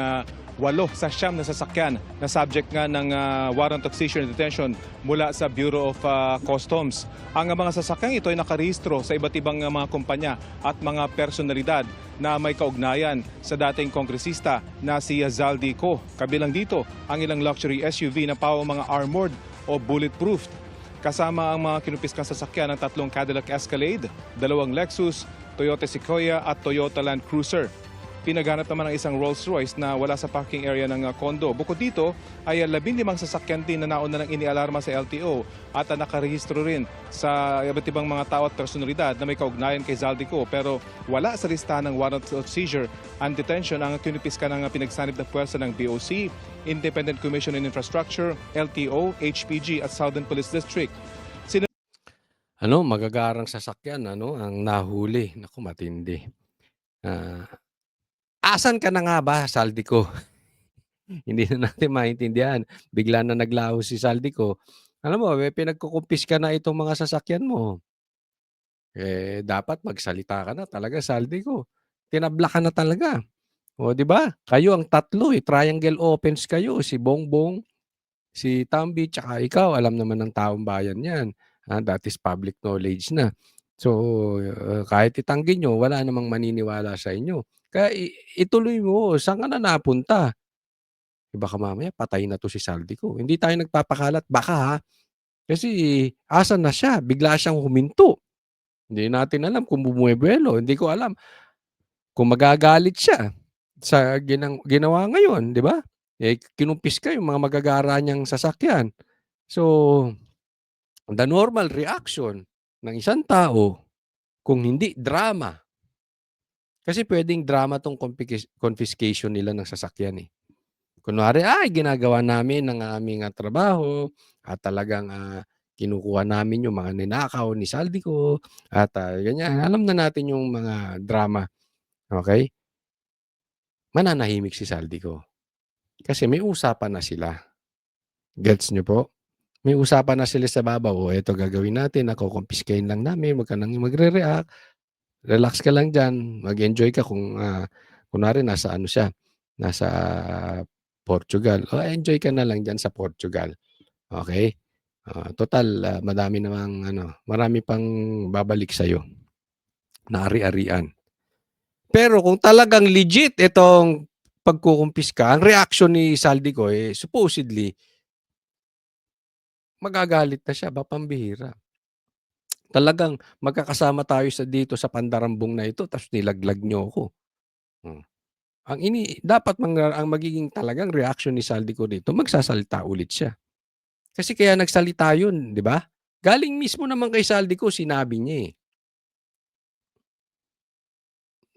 Speaker 10: 8 sa 9 na sasakyan na subject nga ng warrant of seizure and detention mula sa Bureau of Customs. Ang mga sasakyang ito ay nakarehistro sa iba't ibang mga kumpanya at mga personalidad na may kaugnayan sa dating kongresista na si Zaldico. Kabilang dito ang ilang luxury SUV na mga armored o bulletproof. Kasama ang mga kinupiskang sasakyan ng 3 Cadillac Escalade, 2 Lexus, Toyota Sequoia at Toyota Land Cruiser. Pinaghanap naman ng isang Rolls-Royce na wala sa parking area ng kondo. Bukod dito ay 15 sasakyan din na nauna nang inialarma sa LTO at nakarehistro rin sa iba't ibang mga tao at personalidad na may kaugnayan kay Zaldico, pero wala sa listahan ng warrant of seizure and detention ang kinipiska ng pinagsanib na puwersa ng BOC, Independent Commission on Infrastructure, LTO, HPG at Southern Police District.
Speaker 1: Magagarang sasakyan, ang nahuli. Naku, matindi. Asan ka na nga ba, Saldico? Hindi na natin maintindihan. Bigla na naglaho si Saldico. Alam mo, pinagkukumpis ka na itong mga sasakyan mo. Dapat magsalita ka na talaga, Saldico. Tinabla ka na talaga. O, di ba? Kayo ang tatlo, triangle offense kayo. Si Bongbong, si Tambi, tsaka ikaw. Alam naman ng taong bayan yan. That is public knowledge na. So, kahit itanggi nyo, wala namang maniniwala sa inyo. Kaya ituloy mo, saan ka na napunta? Baka mamaya patay na to si Saldico. Hindi tayo nagpapakalat. Baka ha. Kasi asan na siya? Bigla siyang huminto. Hindi natin alam kung bumuebuelo. Hindi ko alam kung magagalit siya sa ginawa ngayon, di ba? Kinumpis ka yung mga magagara niyang sasakyan. So, the normal reaction ng isang tao, kung hindi drama. Kasi pwedeng drama tong confiscation nila ng sasakyan eh. Kunwari, ginagawa namin ng aming trabaho at talagang kinukuha namin yung mga ninakaw ni Saldico at ganyan. Alam na natin yung mga drama. Okay? Mananahimik si Saldico. Kasi may usapan na sila. Gets nyo po? May usapan na sila sa babaw. Ito gagawin natin. Kukumpiskain lang namin. Huwag ka nang magre-react. Relax ka lang dyan. Mag-enjoy ka kung kunwari nasa siya. Nasa Portugal. Enjoy ka na lang dyan sa Portugal. Okay? Total, marami pang babalik sa'yo. Na ari-arian. Pero kung talagang legit itong pagkukumpiska, ang reaction ni Saldico supposedly, magagalit na siya, pambihira. Talagang magkakasama tayo dito sa pandarambong na ito, tapos nilaglag niyo ako. Dapat ang magiging talagang reaction ni Saldico dito, magsasalita ulit siya. Kasi kaya nagsalita yun, di ba? Galing mismo naman kay Saldico, sinabi niya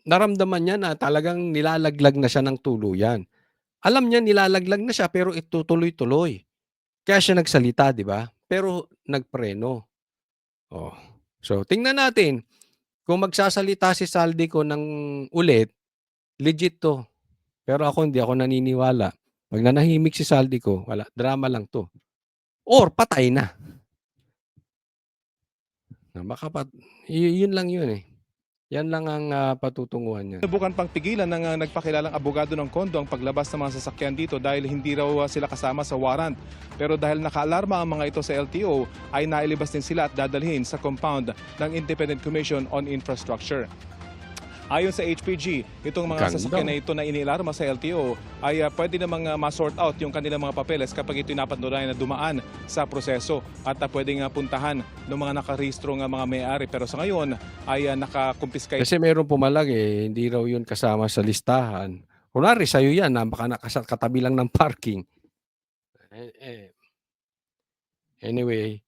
Speaker 1: Naramdaman niya na talagang nilalaglag na siya ng tuluyan. Alam niya nilalaglag na siya pero itutuloy-tuloy. Kaya siya nagsalita, di ba? Pero nagpreno. So, tingnan natin. Kung magsasalita si Saldico ng ulit, legit to. Pero hindi ako naniniwala. Pag nanahimik si Saldico, wala. Drama lang to. Or patay na. Yun lang yun eh. Yan lang ang patutunguhan niya.
Speaker 10: Subukan pang pigilan ng nagpakilalang abogado ng kondo ang paglabas ng mga sasakyan dito dahil hindi raw sila kasama sa warrant. Pero dahil nakaalarma ang mga ito sa LTO, ay nailibas din sila at dadalhin sa compound ng Independent Commission on Infrastructure. Ayon sa HPG, itong mga sasakyan na ito na inialarma sa LTO ay pwede namang ma-sort out yung kanilang mga papeles kapag ito napatunayan na dumaan sa proseso at pwedeng puntahan ng mga nakarehistro ng mga may-ari. Pero sa ngayon ay nakakumpiskay.
Speaker 1: Kasi mayroong pumalag hindi raw yun kasama sa listahan. Kunwari sa'yo yan, baka katabi lang ng parking. Anyway,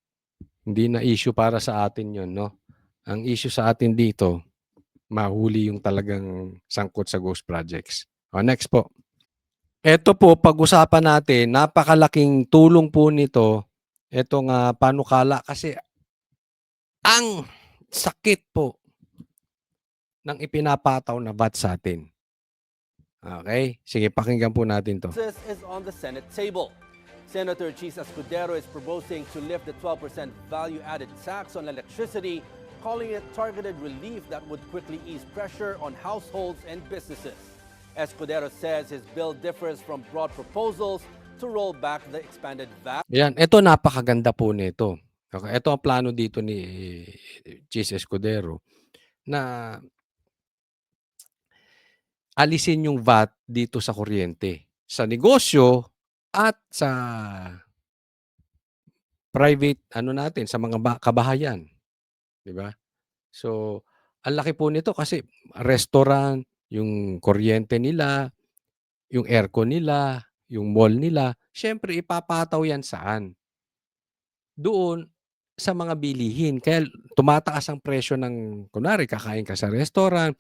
Speaker 1: hindi na issue para sa atin 'yon, 'no? Ang issue sa atin dito, mahuli yung talagang sangkot sa ghost projects. Next po. Eto po, pag-usapan natin, napakalaking tulong po nito, etong panukala kasi ang sakit po ng ipinapataw na VAT sa atin. Okay? Sige, pakinggan po natin 'to.
Speaker 11: This is on the Senate table. Senator Chis Escudero is proposing to lift the 12% value-added tax on electricity, calling it targeted relief that would quickly ease pressure on households and businesses. Escudero says his bill differs from broad proposals to roll back the expanded VAT.
Speaker 1: Yan, ito napakaganda po nito. Okay, ito ang plano dito ni Chis Escudero na alisin yung VAT dito sa kuryente, sa negosyo at sa private natin, sa mga kabahayan, 'di ba? So, ang laki po nito kasi restaurant, yung kuryente nila, yung aircon nila, yung mall nila, siyempre ipapataw yan saan? Doon sa mga bilihin. Kaya tumataas ang presyo ng kunwari kakain ka sa restaurant,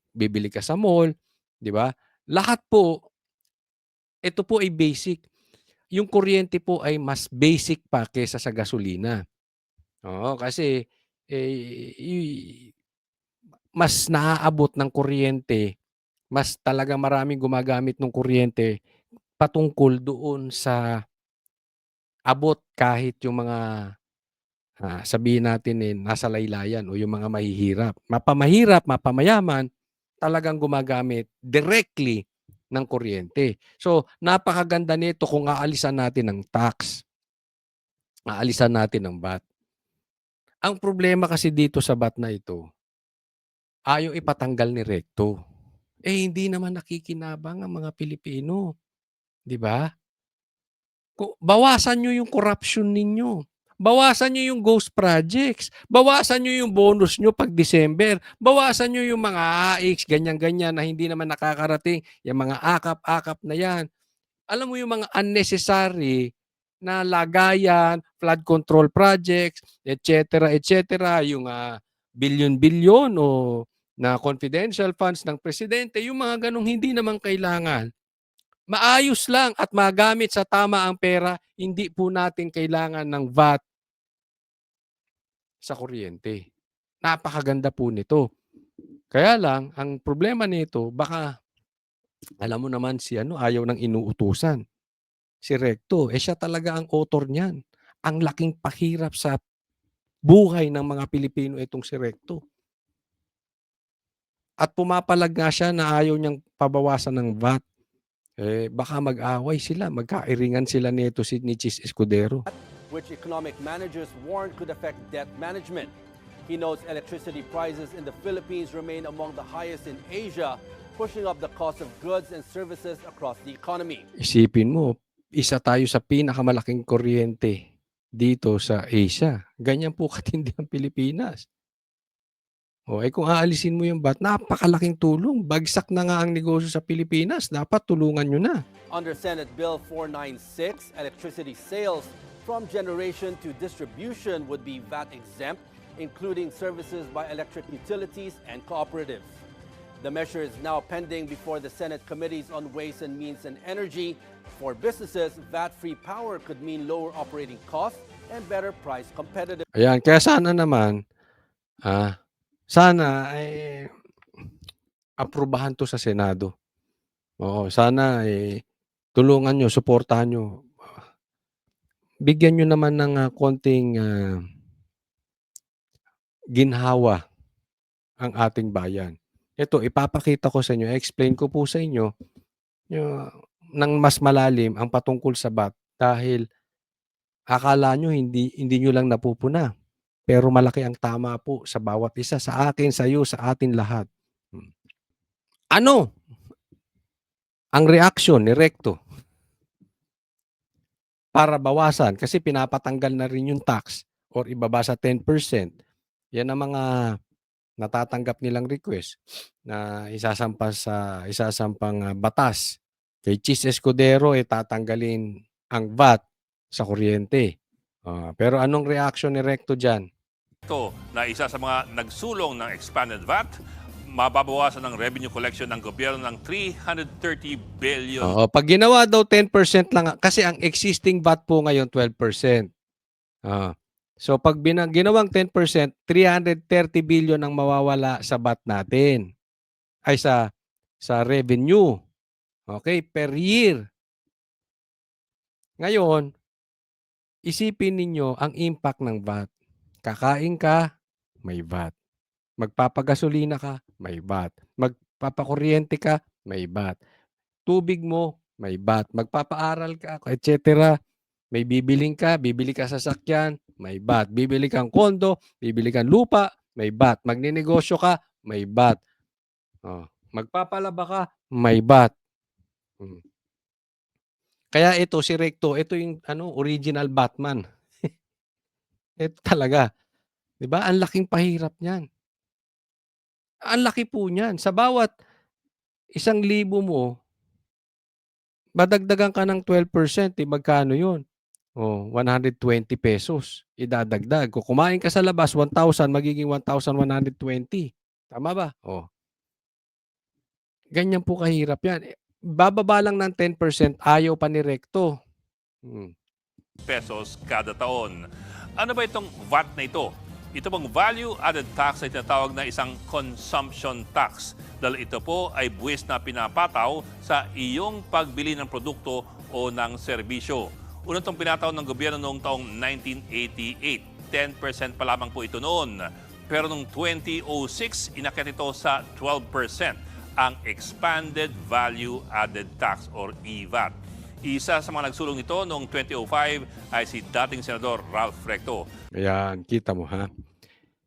Speaker 1: bibili ka sa mall, 'di ba? Lahat po, ito po ay basic. Yung kuryente po ay mas basic pa kaysa sa gasolina. Oo, kasi mas naaabot ng kuryente, mas talagang maraming gumagamit ng kuryente patungkol doon sa abot kahit yung mga sabihin natin nasa laylayan o yung mga mahihirap. Mapamahirap, mapamayaman, talagang gumagamit directly ng kuryente. So, napakaganda nito kung aalisan natin ng tax. Aalisan natin ng VAT. Ang problema kasi dito sa VAT na ito, ayaw ipatanggal ni Recto. Hindi naman nakikinabang ang mga Pilipino. 'Di ba? Bawasan nyo yung corruption ninyo. Bawasan nyo yung ghost projects. Bawasan nyo yung bonus nyo pag December. Bawasan nyo yung mga AX, ganyan-ganyan na hindi naman nakakarating. Yung mga akap-akap na yan. Alam mo yung mga unnecessary na lagayan, flood control projects, etc., etc., yung billion-billion o na confidential funds ng presidente, yung mga ganong hindi naman kailangan. Maayos lang at magamit sa tama ang pera, hindi po natin kailangan ng VAT sa kuryente. Napakaganda po nito. Kaya lang, ang problema nito, baka, alam mo naman si ayaw ng inuutusan. Si Recto, siya talaga ang author niyan. Ang laking pahirap sa buhay ng mga Pilipino itong si Recto. At pumapalag nga siya na ayaw niyang pabawasan ng VAT. Baka mag-away sila, magkairingan sila nito ni Chis Escudero.
Speaker 11: Which economic managers warn could affect debt management. He notes electricity prices in the Philippines remain among the highest in Asia, pushing up the cost of goods and services across the economy.
Speaker 1: Isipin mo, isa tayo sa pinakamalaking kuryente dito sa Asia. Ganyan po katindi ang Pilipinas. Kung aalisin mo yung VAT, napakalaking tulong. Bagsak na nga ang negosyo sa Pilipinas. Dapat tulungan nyo na.
Speaker 11: Under Senate Bill 496, electricity sales from generation to distribution would be VAT exempt, including services by electric utilities and cooperatives. The measure is now pending before the Senate Committees on Ways and Means and Energy. For businesses, VAT-free power could mean lower operating costs and better price competitiveness.
Speaker 1: Ayan, kaya sana naman, sana aprubahan to sa Senado. Sana tulungan nyo, suportahan nyo. Bigyan nyo naman ng konting ginhawa ang ating bayan. Ito, ipapakita ko sa inyo, explain ko po sa inyo ng mas malalim ang patungkol sa VAT dahil akala nyo hindi nyo lang napupuna. Pero malaki ang tama po sa bawat isa, sa akin, sa iyo, sa atin lahat. Ano ang reaksyon ni Recto para bawasan? Kasi pinapatanggal na rin yung tax or ibaba sa 10%. Yan ang mga natatanggap nilang request na isasampang batas. Kay Chis Escudero, tatanggalin ang VAT sa kuryente. Pero anong reaction ni Recto diyan?
Speaker 12: Ito na isa sa mga nagsulong ng expanded VAT, mababawasan ng revenue collection ng gobyerno ng 330 billion.
Speaker 1: Oo, pag ginawa daw 10% lang kasi ang existing VAT po ngayon 12%. So pag ginawang 10%, 330 billion ang mawawala sa VAT natin. Ay sa revenue. Okay, per year. Ngayon, isipin ninyo ang impact ng VAT. Kakain ka, may VAT. Magpapagasolina ka, may VAT. Magpapakuryente ka, may VAT. Tubig mo, may VAT. Magpapaaral ka, etc. May bibili ka sa sasakyan, may VAT. Bibili kang kondo, bibili kang lupa, may VAT. Magninegosyo ka, may VAT. Magpapalaba ka, may VAT. Kaya ito si Recto, ito yung original Batman. Ito talaga. 'Di ba? Ang laking pahirap niyan. Ang laki po niyan. Sa bawat 1,000 mo, madagdagan ka ng 12%, magkano 'yun? 120 pesos idadagdag. Kung kumain ka sa labas 1,000 magiging 1,120. Tama ba? Ganyan po kahirap 'yan. Bababa lang ng 10%, ayaw pa ni Recto.
Speaker 12: Pesos kada taon. Ano ba itong VAT na ito? Ito pong value-added tax ay tinatawag na isang consumption tax dahil ito po ay buwis na pinapataw sa iyong pagbili ng produkto o ng serbisyo. Una itong pinataw ng gobyerno noong taong 1988. 10% pa lamang po ito noon. Pero noong 2006, inakyat ito sa 12%. Ang Expanded Value-Added Tax or EVAT. Isa sa mga nagsulong nito noong 2005 ay si dating Senador Ralph Recto.
Speaker 1: Ayan, kita mo ha.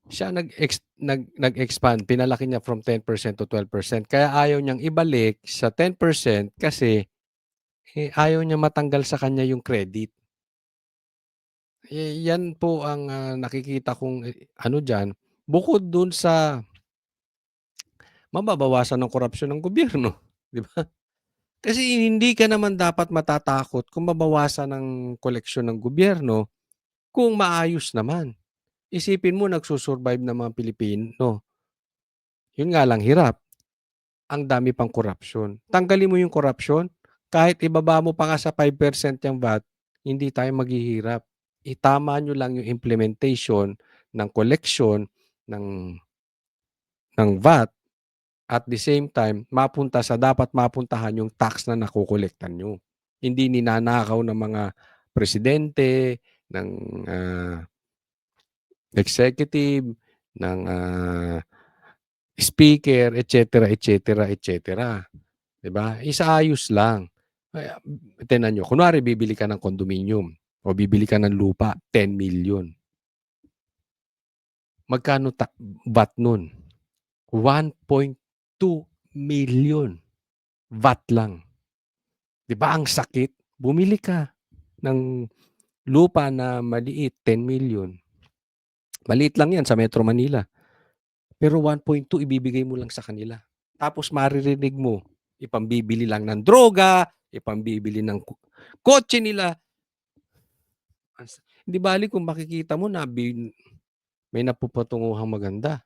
Speaker 1: Siya nag-expand, pinalaki niya from 10% to 12%. Kaya ayaw niyang ibalik sa 10% kasi ayaw niya matanggal sa kanya yung credit. Yan po ang nakikita kong diyan. Bukod dun sa mababawasan ng korupsyon ng gobyerno, di ba? Kasi hindi ka naman dapat matatakot kung mabawasan ng koleksyon ng gobyerno kung maayos naman. Isipin mo nagsusurvive ng mga Pilipino. Yun nga lang hirap. Ang dami pang korupsyon. Tanggalin mo yung korupsyon, kahit ibaba mo pa nga sa 5% yung VAT, hindi tayo maghihirap. Itama nyo lang yung implementation ng collection ng VAT. At the same time, mapunta sa dapat mapuntahan yung tax na nakukolektan nyo. Hindi ninanakaw ng mga presidente, ng executive, ng speaker, etc., etc., etc. Diba? Isaayos lang. Tingnan nyo, kunwari bibili ka ng condominium o bibili ka ng lupa, 10 million. Magkano VAT nun? 1.2 million. VAT lang. Diba ang sakit? Bumili ka ng lupa na maliit, 10 million. Maliit lang yan sa Metro Manila. Pero 1.2 ibibigay mo lang sa kanila. Tapos maririnig mo, ipambibili lang ng droga, ipambibili ng kotse nila. Hindi bali kung makikita mo na may napupatunguhang maganda.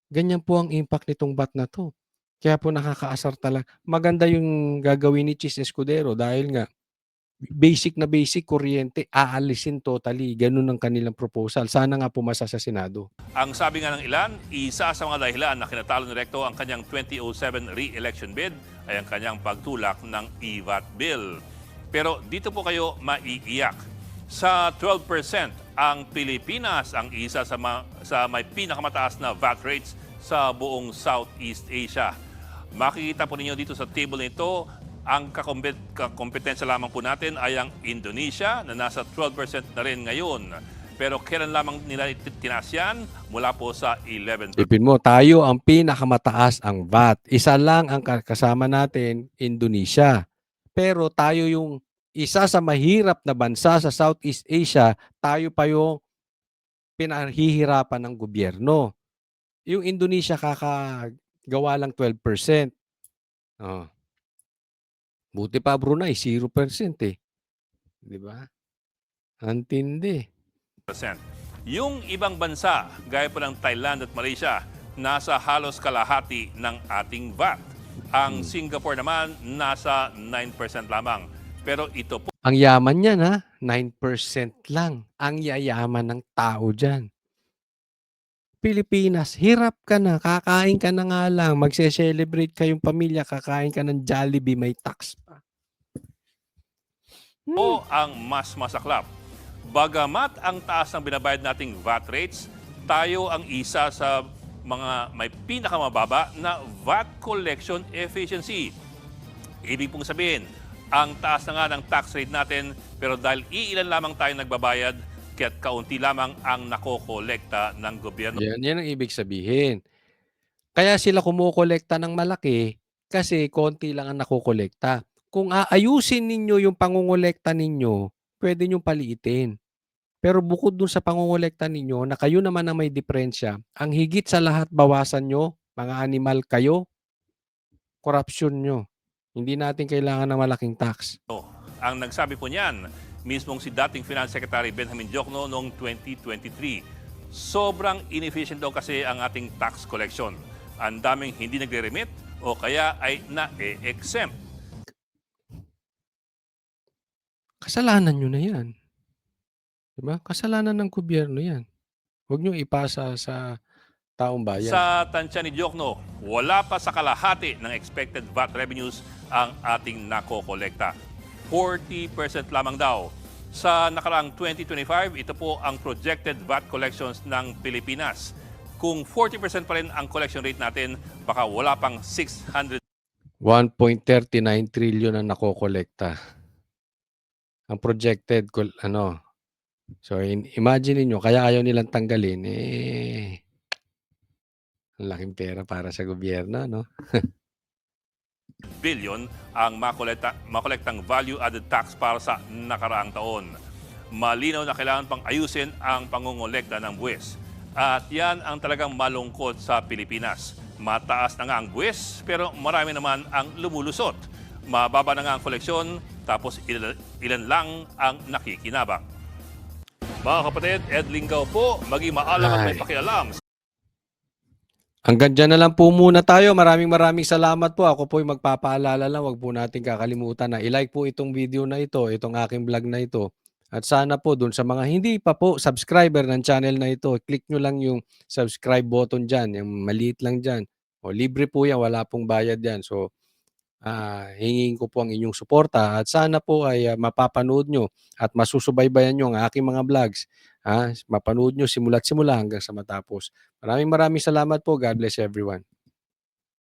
Speaker 1: Ganyan po ang impact nitong VAT na to. Kaya po nakakaasar talaga. Maganda yung gagawin ni Chis Escudero dahil nga basic na basic kuryente, aalisin totally. Ganun ang kanilang proposal. Sana nga pumasa sa Senado.
Speaker 12: Ang sabi nga ng ilan, isa sa mga dahilan na kinatalo ni Recto ang kanyang 2007 re-election bid ay ang kanyang pagtulak ng EVAT bill. Pero dito po kayo maiiyak. Sa 12%, ang Pilipinas ang isa sa may pinakamataas na VAT rates sa buong Southeast Asia. Makikita po ninyo dito sa table nito, ang kakompetensya lamang po natin ay ang Indonesia na nasa 12% na rin ngayon. Pero kailan lamang nila tinaas yan? Mula po sa 11%.
Speaker 1: Ipin mo, tayo ang pinakamataas ang VAT. Isa lang ang kasama natin, Indonesia. Pero tayo yung isa sa mahirap na bansa sa Southeast Asia, tayo pa yung pinahihirapan ng gobyerno. Yung Indonesia kakagawa lang 12%. Buti pa Brunei, 0% eh. Di ba? Ang tindi.
Speaker 12: Yung ibang bansa, gaya po ng Thailand at Malaysia, nasa halos kalahati ng ating VAT. Ang Singapore naman, nasa 9% lamang. Pero ito po
Speaker 1: Ang yaman niyan ha, 9% lang. Ang yayaman ng tao dyan. Pilipinas, hirap ka na, kakain ka na nga lang, magse-celebrate kayong pamilya, kakain ka ng Jollibee, may tax pa.
Speaker 12: ang mas masaklap. Bagamat ang taas ng binabayad nating VAT rates, tayo ang isa sa mga may pinakamababa na VAT collection efficiency. Ibig pong sabihin, ang taas na nga ng tax rate natin, pero dahil iilan lamang tayo nagbabayad, kaya't kaunti lamang ang nakokolekta ng gobyerno.
Speaker 1: Yan ang ibig sabihin. Kaya sila kumukolekta ng malaki kasi konti lang ang nakokolekta. Kung aayusin ninyo yung pangungolekta ninyo, pwede nyo paliitin. Pero bukod dun sa pangungolekta ninyo na kayo naman ang may diferensya, ang higit sa lahat bawasan nyo, mga animal kayo, korupsyon nyo. Hindi natin kailangan ng malaking tax.
Speaker 12: Ang nagsabi po niyan, mismong si dating Finance Secretary Benjamin Diokno noong 2023. Sobrang inefficient daw kasi ang ating tax collection. Ang daming hindi nagre-remit o kaya ay na-exempt.
Speaker 1: Kasalanan nyo na yan. Diba? Kasalanan ng gobyerno yan. Huwag nyo ipasa sa taong bayan.
Speaker 12: Sa tansya ni Diokno, wala pa sa kalahati ng expected VAT revenues ang ating nakokolekta. 40% lamang daw. Sa nakaraang 2025, ito po ang projected VAT collections ng Pilipinas. Kung 40% pa rin ang collection rate natin, baka wala pang 600
Speaker 1: 1.39 trillion ang nakokolekta. Ang projected, so imagine niyo kaya ayaw nilang tanggalin, ang laking pera para sa gobyerno, no?
Speaker 12: billion ang makolektang value-added tax para sa nakaraang taon. Malinaw na kailangan pang ayusin ang pangungolekta ng buwis. At yan ang talagang malungkot sa Pilipinas. Mataas na nga ang buwis, pero marami naman ang lumulusot. Mababa na nga ang koleksyon, tapos ilan lang ang nakikinabang. Mga kapatid, Ed Lingaw po, maging maalam at may pakialam.
Speaker 1: Hanggang dyan na lang po muna tayo. Maraming salamat po. Ako po magpapaalala lang, wag po natin kakalimutan na i-like po itong video na ito, itong aking vlog na ito. At sana po dun sa mga hindi pa po subscriber ng channel na ito, click nyo lang yung subscribe button dyan, yung maliit lang dyan. O, libre po yan, wala pong bayad yan. So, hingin ko po ang inyong suporta at sana po ay mapapanood nyo at masusubaybayan nyo ang aking mga vlogs. Mapanood nyo simula't simula hanggang sa matapos. Maraming salamat po. God bless everyone.